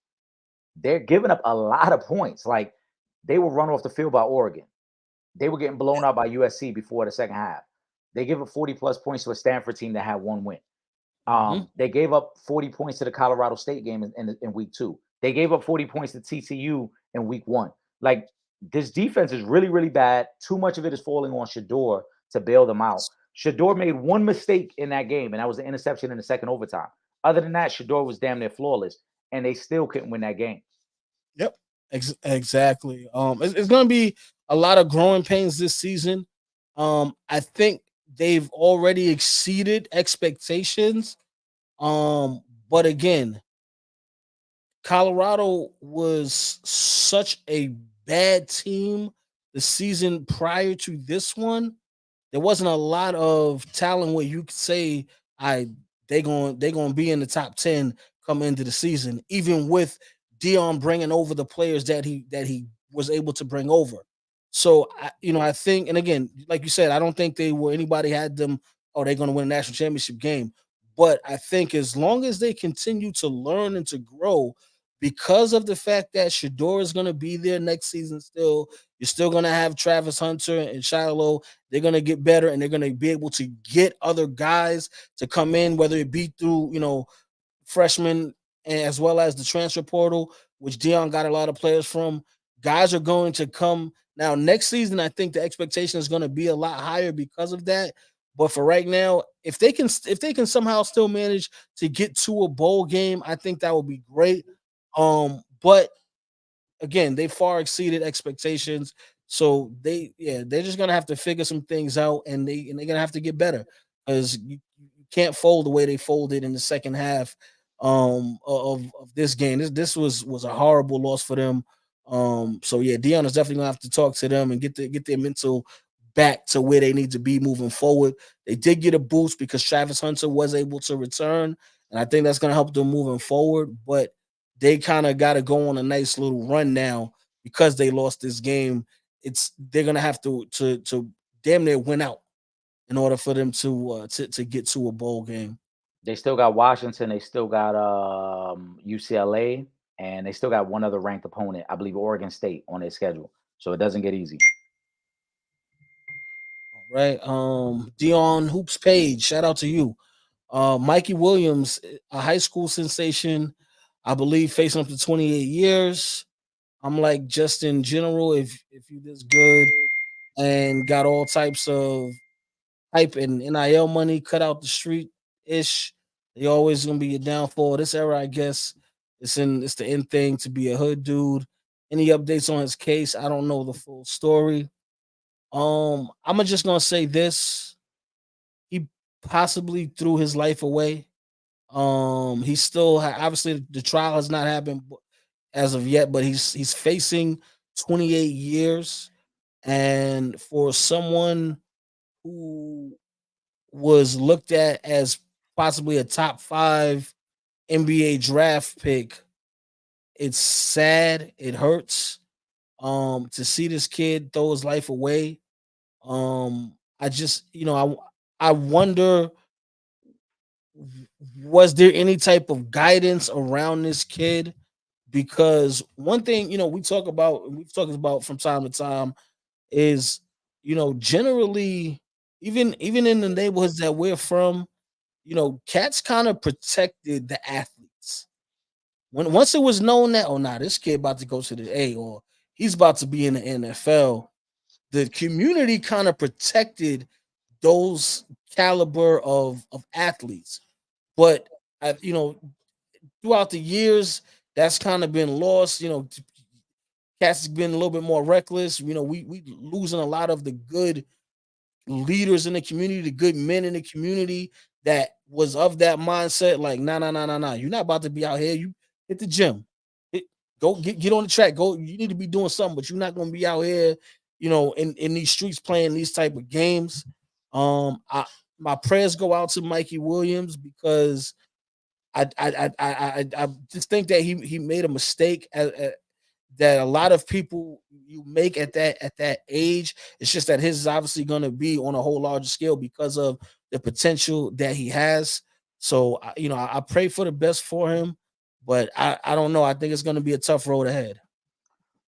Speaker 2: they're giving up a lot of points. Like they were run off the field by Oregon. They were getting blown out by USC before the second half. They gave up 40 plus points to a Stanford team that had one win.
Speaker 1: Mhm.
Speaker 2: They gave up 40 points to the Colorado State game in week 2. They gave up 40 points to TCU in week 1. Like, this defense is really, really bad. Too much of it is falling on Shador to bail them out. Shador made one mistake in that game, and that was an interception in the second overtime. Other than that, Shador was damn near flawless, and they still couldn't win that game.
Speaker 1: Yep. Exactly. It's going to be a lot of growing pains this season. I think they've already exceeded expectations. Um, but again, Colorado was such a bad team the season prior to this one. There wasn't a lot of talent where you could say I they going to be in the top 10 come into the season, even with Dion bringing over the players that he was able to bring over. So I think, and again, like you said, I don't think they were anybody had them. Oh, they're going to win a national championship game. But I think as long as they continue to learn and to grow, because of the fact that Shador is going to be there next season, still, you're still going to have Travis Hunter and Shiloh. They're going to get better, and they're going to be able to get other guys to come in, whether it be through freshmen as well as the transfer portal, which Dion got a lot of players from. Guys are going to come now next season. I think the expectation is going to be a lot higher because of that. But for right now, if they can somehow still manage to get to a bowl game, I think that would be great. But again, they far exceeded expectations. So they're just gonna have to figure some things out, and they're gonna have to get better because you can't fold the way they folded in the second half of this game. This was a horrible loss for them. So yeah, Dion is definitely gonna have to talk to them and get their mental back to where they need to be moving forward. They did get a boost because Travis Hunter was able to return, and I think that's gonna help them moving forward. But they kind of got to go on a nice little run now because they lost this game. They're gonna have to damn near win out in order for them to get to a bowl game.
Speaker 2: They still got Washington, they still got UCLA, and they still got one other ranked opponent, I believe Oregon State, on their schedule. So it doesn't get easy.
Speaker 1: Right. Dion Hoops Page, shout out to you. Mikey Williams, a high school sensation, I believe, facing up to 28 years. I'm like, just in general, if you this good and got all types of hype and NIL money cut out the street ish. They always gonna be a downfall. This era, I guess, it's the end thing to be a hood dude. Any updates on his case? I don't know the full story. I'm just gonna say this: he possibly threw his life away. He still obviously the trial has not happened as of yet, but he's facing 28 years, and for someone who was looked at as possibly a top 5 NBA draft pick. It's sad. It hurts to see this kid throw his life away. I just, I wonder, was there any type of guidance around this kid? Because one thing, we've talked about from time to time is, generally, even in the neighborhoods that we're from, cats kind of protected the athletes. Once it was known that, oh, nah, this kid about to go to the A or he's about to be in the NFL, the community kind of protected those caliber of athletes. But throughout the years, that's kind of been lost. Cats has been a little bit more reckless. We losing a lot of the good leaders in the community, the good men in the community that was of that mindset. Like, nah, nah, nah, nah, nah. You're not about to be out here. You hit the gym. Hit, go get on the track. Go. You need to be doing something, but you're not going to be out here, in these streets playing these type of games. My prayers go out to Mikey Williams because I just think that he made a mistake that a lot of people you make at that age. It's just that his is obviously going to be on a whole larger scale because of the potential that he has. So I pray for the best for him, but I don't know. I think it's going to be a tough road ahead.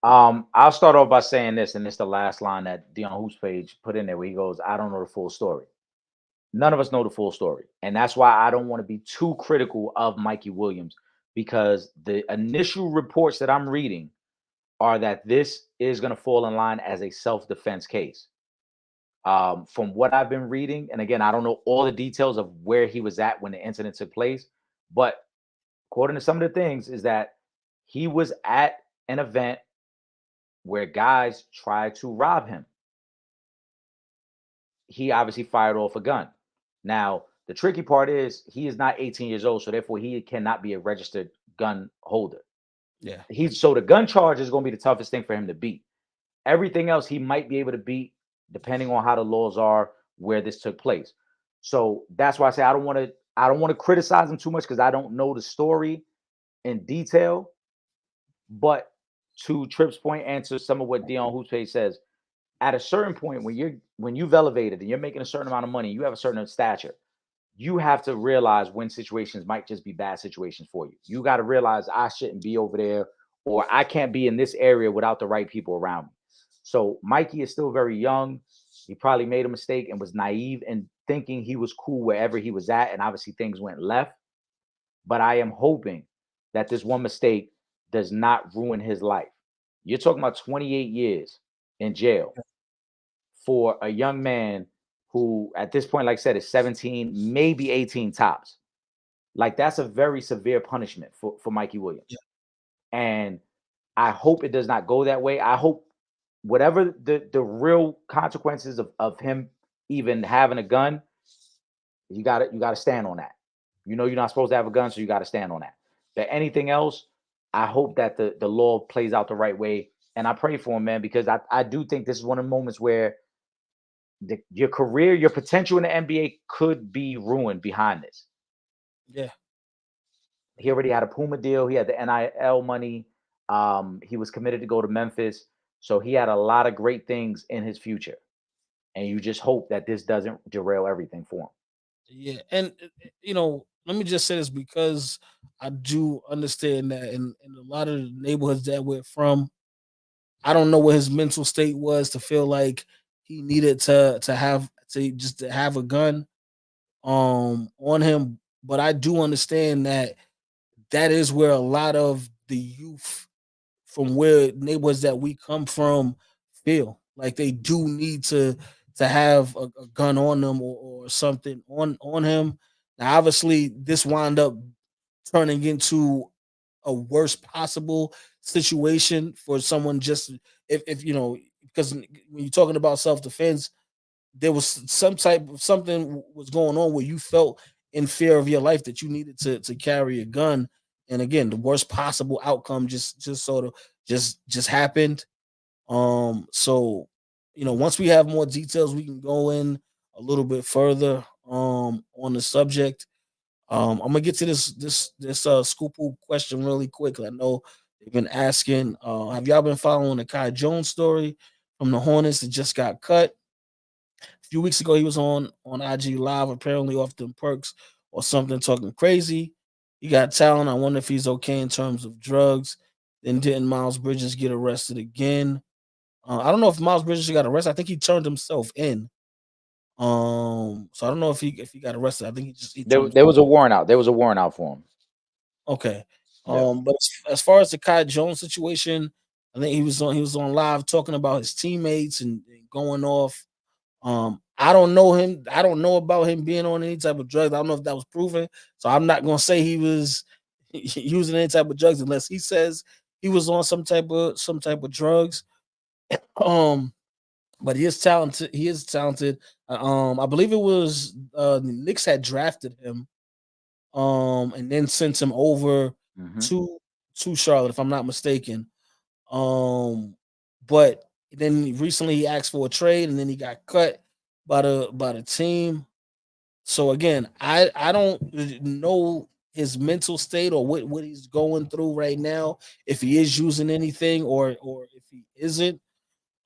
Speaker 2: I'll start off by saying this, and it's the last line that Dion Hoops page put in there where he goes, I don't know the full story. None of us know the full story. And that's why I don't want to be too critical of Mikey Williams, because the initial reports that I'm reading are that this is going to fall in line as a self-defense case. From what I've been reading, and again, I don't know all the details of where he was at when the incident took place, but according to some of the things, is that he was at an event where guys tried to rob him. He obviously fired off a gun. Now, the tricky part is he is not 18 years old, so therefore he cannot be a registered gun holder.
Speaker 1: Yeah.
Speaker 2: He's so the gun charge is going to be the toughest thing for him to beat. Everything else he might be able to beat depending on how the laws are where this took place. So that's why I say I don't want to criticize him too much because I don't know the story in detail. But to Trip's point and to some of what Dion Houpe says, at a certain point when you've elevated and you're making a certain amount of money, you have a certain stature, you have to realize when situations might just be bad situations for you. You got to realize I shouldn't be over there, or I can't be in this area without the right people around me. So Mikey is still very young. He probably made a mistake and was naive in thinking he was cool wherever he was at, and obviously things went left. But I am hoping that this one mistake does not ruin his life. You're talking about 28 years in jail for a young man who, at this point, like I said, is 17, maybe 18 tops. Like, that's a very severe punishment for Mikey Williams.
Speaker 1: Yeah.
Speaker 2: And I hope it does not go that way. I hope whatever the real consequences of him even having a gun, you gotta stand on that. You know you're not supposed to have a gun, so you gotta stand on that. But anything else, I hope that the law plays out the right way. And I pray for him, man, because I do think this is one of the moments where your career, your potential in the NBA could be ruined behind this.
Speaker 1: Yeah.
Speaker 2: He already had a Puma deal. He had the NIL money. He was committed to go to Memphis. So he had a lot of great things in his future. And you just hope that this doesn't derail everything for him.
Speaker 1: Yeah, and let me just say this because I do understand that in a lot of the neighborhoods that we're from, I don't know what his mental state was to feel like he needed to have a gun on him, but I do understand that that is where a lot of the youth from where neighborhoods that we come from feel like they do need to have a gun on them or something on him. Now, obviously, this wound up turning into a worst possible situation for someone just if because when you're talking about self defense, there was some type of something was going on where you felt in fear of your life that you needed to carry a gun. And again, the worst possible outcome just sort of just happened. So once we have more details, we can go in a little bit further on the subject. I'm gonna get to this scoop question really quick. I know they've been asking, have y'all been following the Kai Jones story from the Hornets that just got cut? A few weeks ago, he was on IG Live, apparently off them perks or something, talking crazy. He got talent. I wonder if he's okay in terms of drugs. Then didn't Miles Bridges get arrested again? I don't know if Miles Bridges got arrested. I think he turned himself in. So I don't know if he got arrested. I think he
Speaker 2: There,
Speaker 1: turned.
Speaker 2: there was a warrant out. There was a warrant out for him.
Speaker 1: Okay.
Speaker 2: Yeah.
Speaker 1: But as far as the Kai Jones situation, I think he was on live talking about his teammates and going off. I don't know him. I don't know about him being on any type of drugs. I don't know if that was proven. So I'm not gonna say he was using any type of drugs unless he says he was on some type of drugs. Um, but he is talented. He is talented. I believe it was the Knicks had drafted him, and then sent him over
Speaker 2: Hmm.
Speaker 1: to to Charlotte, if I'm not mistaken. Um, but then recently he asked for a trade, and then he got cut by the team. So again, I don't know his mental state or what he's going through right now, if he is using anything or if he isn't.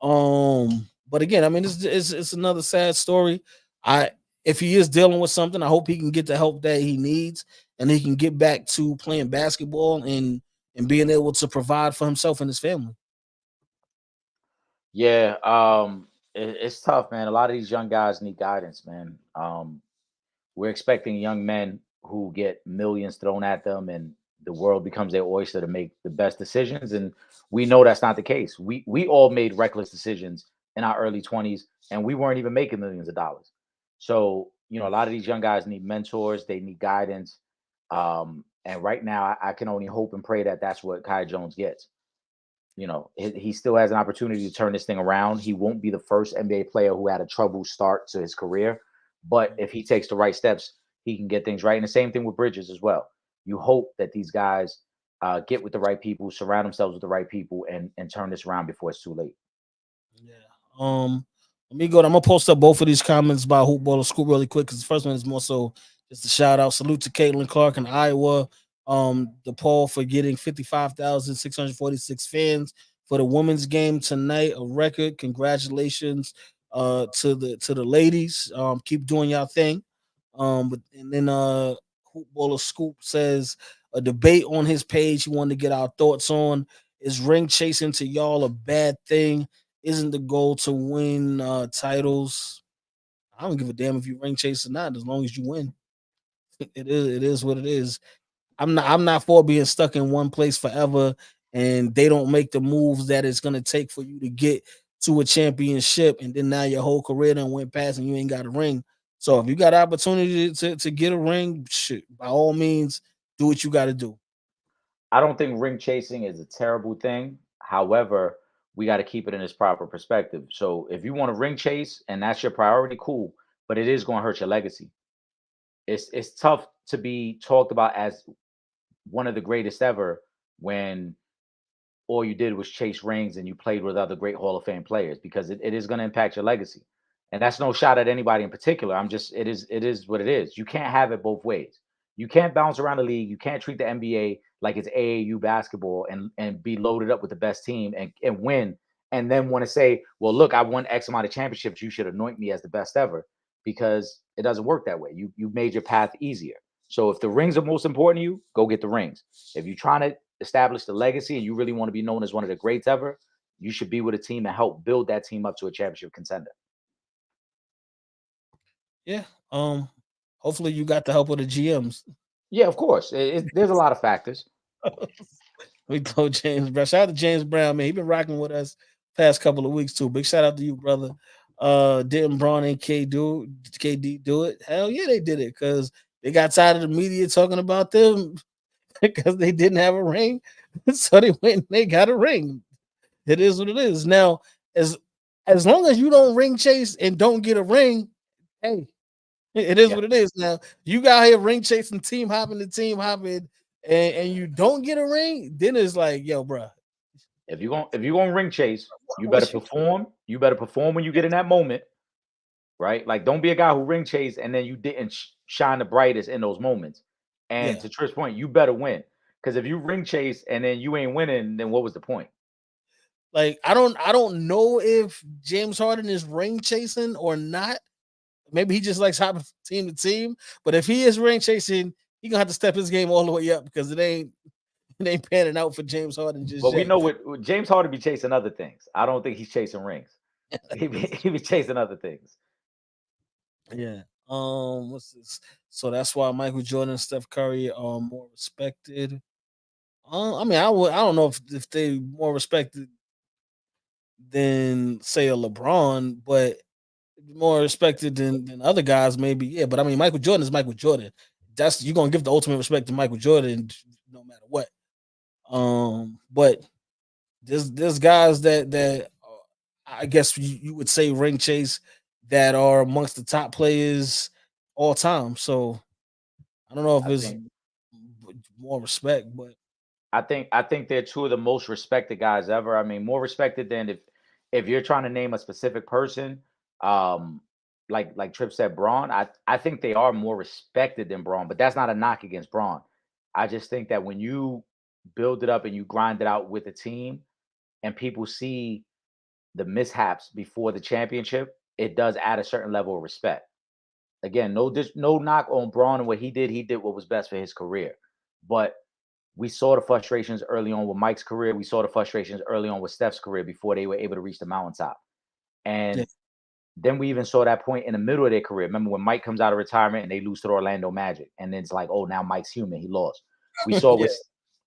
Speaker 1: But again, I mean, it's another sad story. I If he is dealing with something, I hope he can get the help that he needs and he can get back to playing basketball and being able to provide for himself and his family.
Speaker 2: Yeah. It's tough, man. A lot of these young guys need guidance, man. we're expecting young men who get millions thrown at them and the world becomes their oyster to make the best decisions. And we know that's not the case. We all made reckless decisions in our early 20s and we weren't even making millions of dollars. So, a lot of these young guys need mentors, they need guidance. And right now, I can only hope and pray that that's what Kai Jones gets. He still has an opportunity to turn this thing around. He won't be the first NBA player who had a trouble start to his career, but if he takes the right steps, he can get things right. And the same thing with Bridges as well. You hope that these guys get with the right people, surround themselves with the right people, and turn this around before it's too late.
Speaker 1: Yeah. Let me go. I'm gonna post up both of these comments by Hoop Ball Scoop really quick because the first one is more so just a shout out. Salute to Caitlin Clark in Iowa. DePaul for getting 55,646 fans for the women's game tonight, a record. Congratulations to the ladies. Keep doing y'all thing. But and then Hoop Baller Scoop says a debate on his page he wanted to get our thoughts on. Is ring chasing to y'all a bad thing? Isn't the goal to win titles? I don't give a damn if you ring chase or not, as long as you win. It is what it is. I'm not for being stuck in one place forever and they don't make the moves that it's gonna take for you to get to a championship, and then now your whole career done went past and you ain't got a ring. So if you got opportunity to get a ring, shit, by all means, do what you gotta do.
Speaker 2: I don't think ring chasing is a terrible thing. However, we got to keep it in its proper perspective. So if you want to ring chase and that's your priority, cool. But it is going to hurt your legacy. It's tough to be talked about as one of the greatest ever when all you did was chase rings and you played with other great Hall of Fame players, because it is going to impact your legacy. And that's no shot at anybody in particular. It is what it is. You can't have it both ways. You can't bounce around the league. You can't treat the NBA like it's AAU basketball and be loaded up with the best team and win, and then want to say, well, look, I won X amount of championships. You should anoint me as the best ever, because it doesn't work that way. You made your path easier. So if the rings are most important to you, go get the rings. If you're trying to establish the legacy and you really want to be known as one of the greats ever, you should be with a team and help build that team up to a championship contender.
Speaker 1: Yeah. Hopefully you got the help of the GMs.
Speaker 2: Yeah, of course. There's a lot of factors.
Speaker 1: We told James Brown. Shout out to James Brown, man. He been rocking with us past couple of weeks too. Big shout out to you, brother. Didn't Braun and KD do it? Hell yeah, they did it because they got tired of the media talking about them because they didn't have a ring. So they went and they got a ring. It is what it is. Now, as long as you don't ring chase and don't get a ring, hey, it is
Speaker 2: Yeah.
Speaker 1: what it is. Now you got here ring chasing, team hopping, and you don't get a ring, then it's like, yo, bro,
Speaker 2: If you're going to ring chase, you better
Speaker 1: what's you?
Speaker 2: perform. You better perform when you get in that moment, right? Like, don't be a guy who ring chase and then you didn't shine the brightest in those moments. And
Speaker 1: Yeah,
Speaker 2: to Tripp's point, you better win. Because if you ring chase and then you ain't winning, then what was the point?
Speaker 1: like I don't know if James Harden is ring chasing or not. Maybe he just likes hopping from team to team. But if he is ring chasing, he gonna have to step his game all the way up because it ain't panning out for James Harden just
Speaker 2: But we
Speaker 1: yet.
Speaker 2: know what James Harden be chasing other things. I don't think he's chasing rings. He be chasing other things.
Speaker 1: Yeah. What's this? So that's why Michael Jordan and Steph Curry are more respected. I mean, I don't know if they more respected than say a LeBron, but more respected than other guys, maybe. Yeah, but I mean, Michael Jordan is Michael Jordan. That's you're gonna give the ultimate respect to Michael Jordan, no matter what. But there's guys that I guess you would say ring chase that are amongst the top players all time. So I don't know if
Speaker 2: I
Speaker 1: it's
Speaker 2: think
Speaker 1: more respect, but
Speaker 2: I think they're two of the most respected guys ever. I mean, more respected than if you're trying to name a specific person, um, like Tripp said, Braun. I think they are more respected than Braun, but that's not a knock against Braun. I just think that when you build it up and you grind it out with a team, and people see the mishaps before the championship, it does add a certain level of respect. Again, no knock on Braun and what he did. He did what was best for his career, but we saw the frustrations early on with Mike's career. We saw the frustrations early on with Steph's career before they were able to reach the mountaintop.
Speaker 1: yeah,
Speaker 2: And Then we even saw that point in the middle of their career. Remember when Mike comes out of retirement and they lose to the Orlando Magic, and then it's like, oh, now Mike's human. He lost. We saw
Speaker 1: Yeah,
Speaker 2: with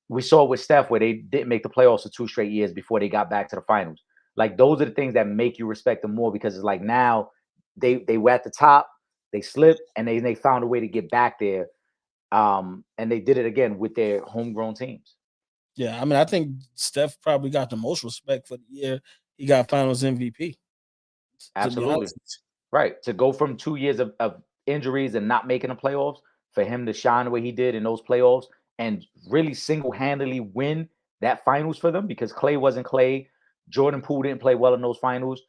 Speaker 2: we saw with Steph where they didn't make the playoffs for 2 straight years before they got back to the finals. Like those are the things that make you respect them more because it's like now they were at the top, they slipped, and they found a way to get back there. And they did it again with their homegrown teams.
Speaker 1: yeah. I mean, I think Steph probably got the most respect for the year he got Finals MVP. To be
Speaker 2: Absolutely.
Speaker 1: honest,
Speaker 2: Right. To go from 2 years of injuries and not making the playoffs, for him to shine the way he did in those playoffs and really single-handedly win that finals for them because Clay wasn't Clay. Jordan Poole didn't play well in those finals.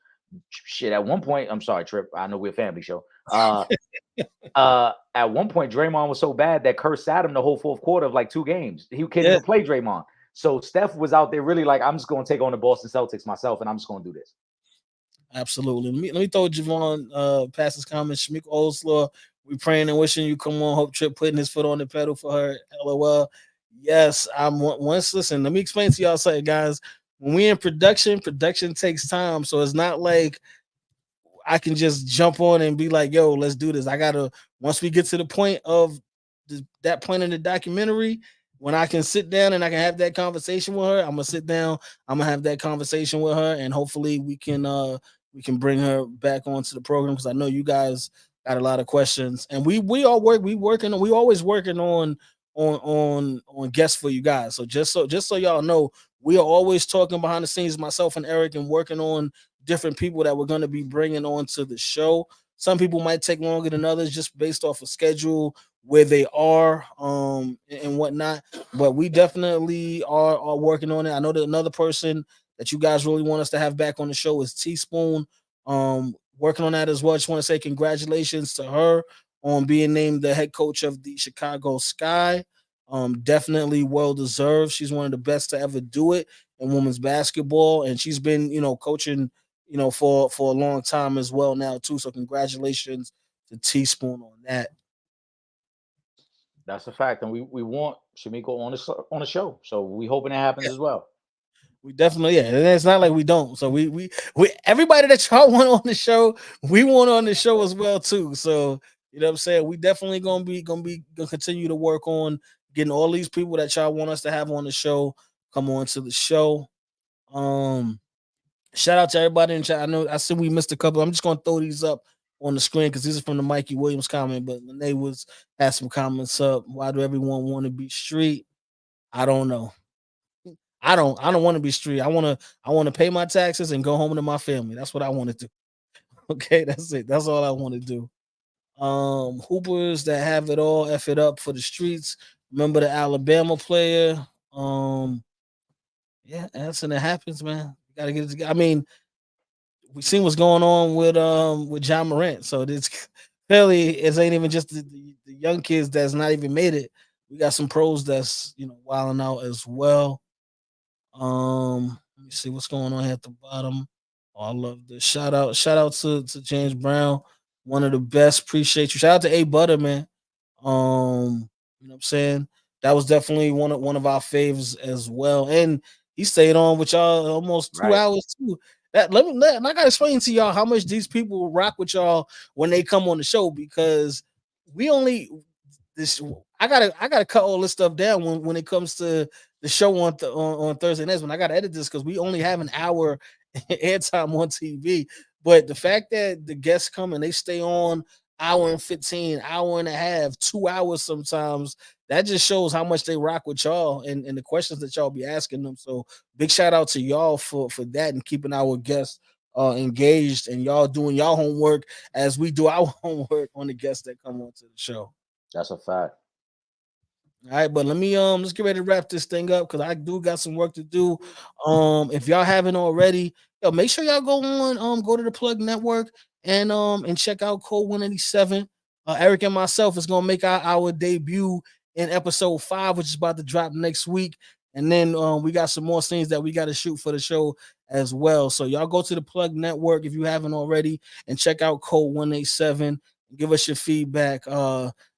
Speaker 2: Shit, at one point, I'm sorry, Trip. I know we're a family show. At one point, Draymond was so bad that Kerr sat him the whole fourth quarter of like 2 games. He couldn't
Speaker 1: yeah,
Speaker 2: even play Draymond. So Steph was out there really like, I'm just going to take on the Boston Celtics myself, and I'm just going to do this.
Speaker 1: absolutely. Let me throw Javon past his comments. Shamika Oldslaw, we praying and wishing you come on. Hope Trip putting his foot on the pedal for her. LOL. Yes, I'm once. Listen, let me explain to y'all something, guys. When we in production, production takes time. So it's not like I can just jump on and be like, yo, let's do this. I gotta once we get to the point of that point in the documentary, when I can sit down and I can have that conversation with her, I'm gonna sit down, I'm gonna have that conversation with her, and hopefully we can bring her back onto the program because I know you guys got a lot of questions. And we all work, we always working on guests for you guys. So just so y'all know, we are always talking behind the scenes, myself and Eric, and working on different people that we're going to be bringing onto the show. Some people might take longer than others just based off of schedule, where they are, and whatnot. But we definitely are working on it. I know that another person that you guys really want us to have back on the show is Teaspoon. Working on that as well. Just want to say congratulations to her on being named the head coach of the Chicago Sky. Definitely well deserved. She's one of the best to ever do it in women's basketball, and she's been, coaching, for a long time as well now too. So congratulations to Teaspoon on that.
Speaker 2: That's a fact. And we want Shamiko on the show. So we hoping that happens
Speaker 1: Yeah,
Speaker 2: as well.
Speaker 1: we definitely, yeah. And it's not like we don't. So we everybody that y'all want on the show, we want on the show as well too. So you know what I'm saying? We definitely gonna continue to work on getting all these people that y'all want us to have on the show come on to the show. Um Shout out to everybody in chat. I see we missed a couple. I'm just gonna throw these up on the screen because these are from the Mikey Williams comment. But Lene was had some comments up. Why do everyone want to be street? I don't know. I don't want to be street. I want to pay my taxes and go home to my family. That's what I want to do. Okay, that's it. That's all I want to do. Hoopers that have it all, F it up for the streets. Remember the Alabama player. Yeah, that's and it happens, man. You gotta get it together. I mean, we seen what's going on with John Morant. So it's fairly it ain't even just the young kids that's not even made it. We got some pros that's wilding out as well. Let me see what's going on here at the bottom. Oh, I love this. Shout out to James Brown, one of the best. Appreciate you. Shout out to A Butter, man. You know what I'm saying? That was definitely one of our faves as well. And he stayed on with y'all almost two
Speaker 2: Right.
Speaker 1: hours too. And I gotta explain to y'all how much these people rock with y'all when they come on the show because we only this I gotta cut all this stuff down when it comes to the show on Thursday nights when I gotta edit this because we only have an hour airtime on TV. But the fact that the guests come and they stay on hour and 15, hour and a half, 2 hours sometimes, that just shows how much they rock with y'all and the questions that y'all be asking them. So big shout out to y'all for that and keeping our guests engaged and y'all doing y'all homework as we do our homework on the guests that come onto the show.
Speaker 2: That's a fact.
Speaker 1: All right, but let's get ready to wrap this thing up because I do got some work to do. If y'all haven't already, make sure y'all go to the Plug Network and check out Code 187. Eric and myself is gonna make our debut in episode 5, which is about to drop next week. And then we got some more scenes that we got to shoot for the show as well. So y'all go to the Plug Network if you haven't already and check out Code 187. Give us your feedback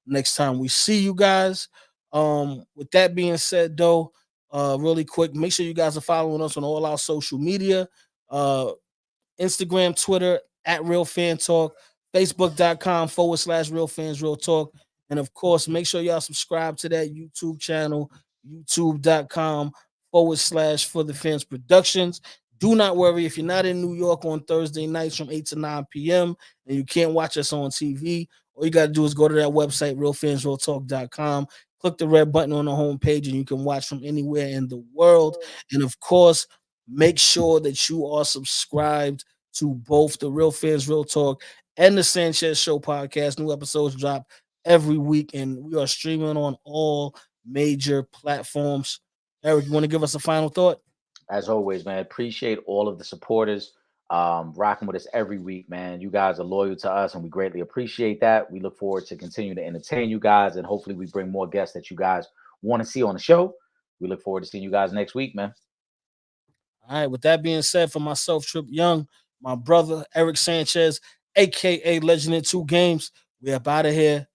Speaker 1: next time we see you guys. With that being said, though, really quick, make sure you guys are following us on all our social media, Instagram, Twitter at Real Fan Talk, Facebook.com/Real Fans Real Talk. And of course, make sure y'all subscribe to that YouTube channel, youtube.com/ For the Fans Productions. Do not worry if you're not in New York on Thursday nights from 8 to 9 p.m. and you can't watch us on TV. All you got to do is go to that website, realfansrealtalk.com. Click the red button on the homepage and you can watch from anywhere in the world. And of course, make sure that you are subscribed to both the Real Fans Real Talk and the Sanchez Show podcast. New episodes drop every week, and we are streaming on all major platforms. Eric, you want to give us a final thought?
Speaker 2: As always, man, appreciate all of the supporters rocking with us every week, man. You guys are loyal to us, and we greatly appreciate that. We look forward to continue to entertain you guys, and hopefully we bring more guests that you guys want to see on the show. We look forward to seeing you guys next week, man.
Speaker 1: All right, with that being said, for myself, Trip Young, my brother, Eric Sanchez, aka Legend in Two Games, we up out of here.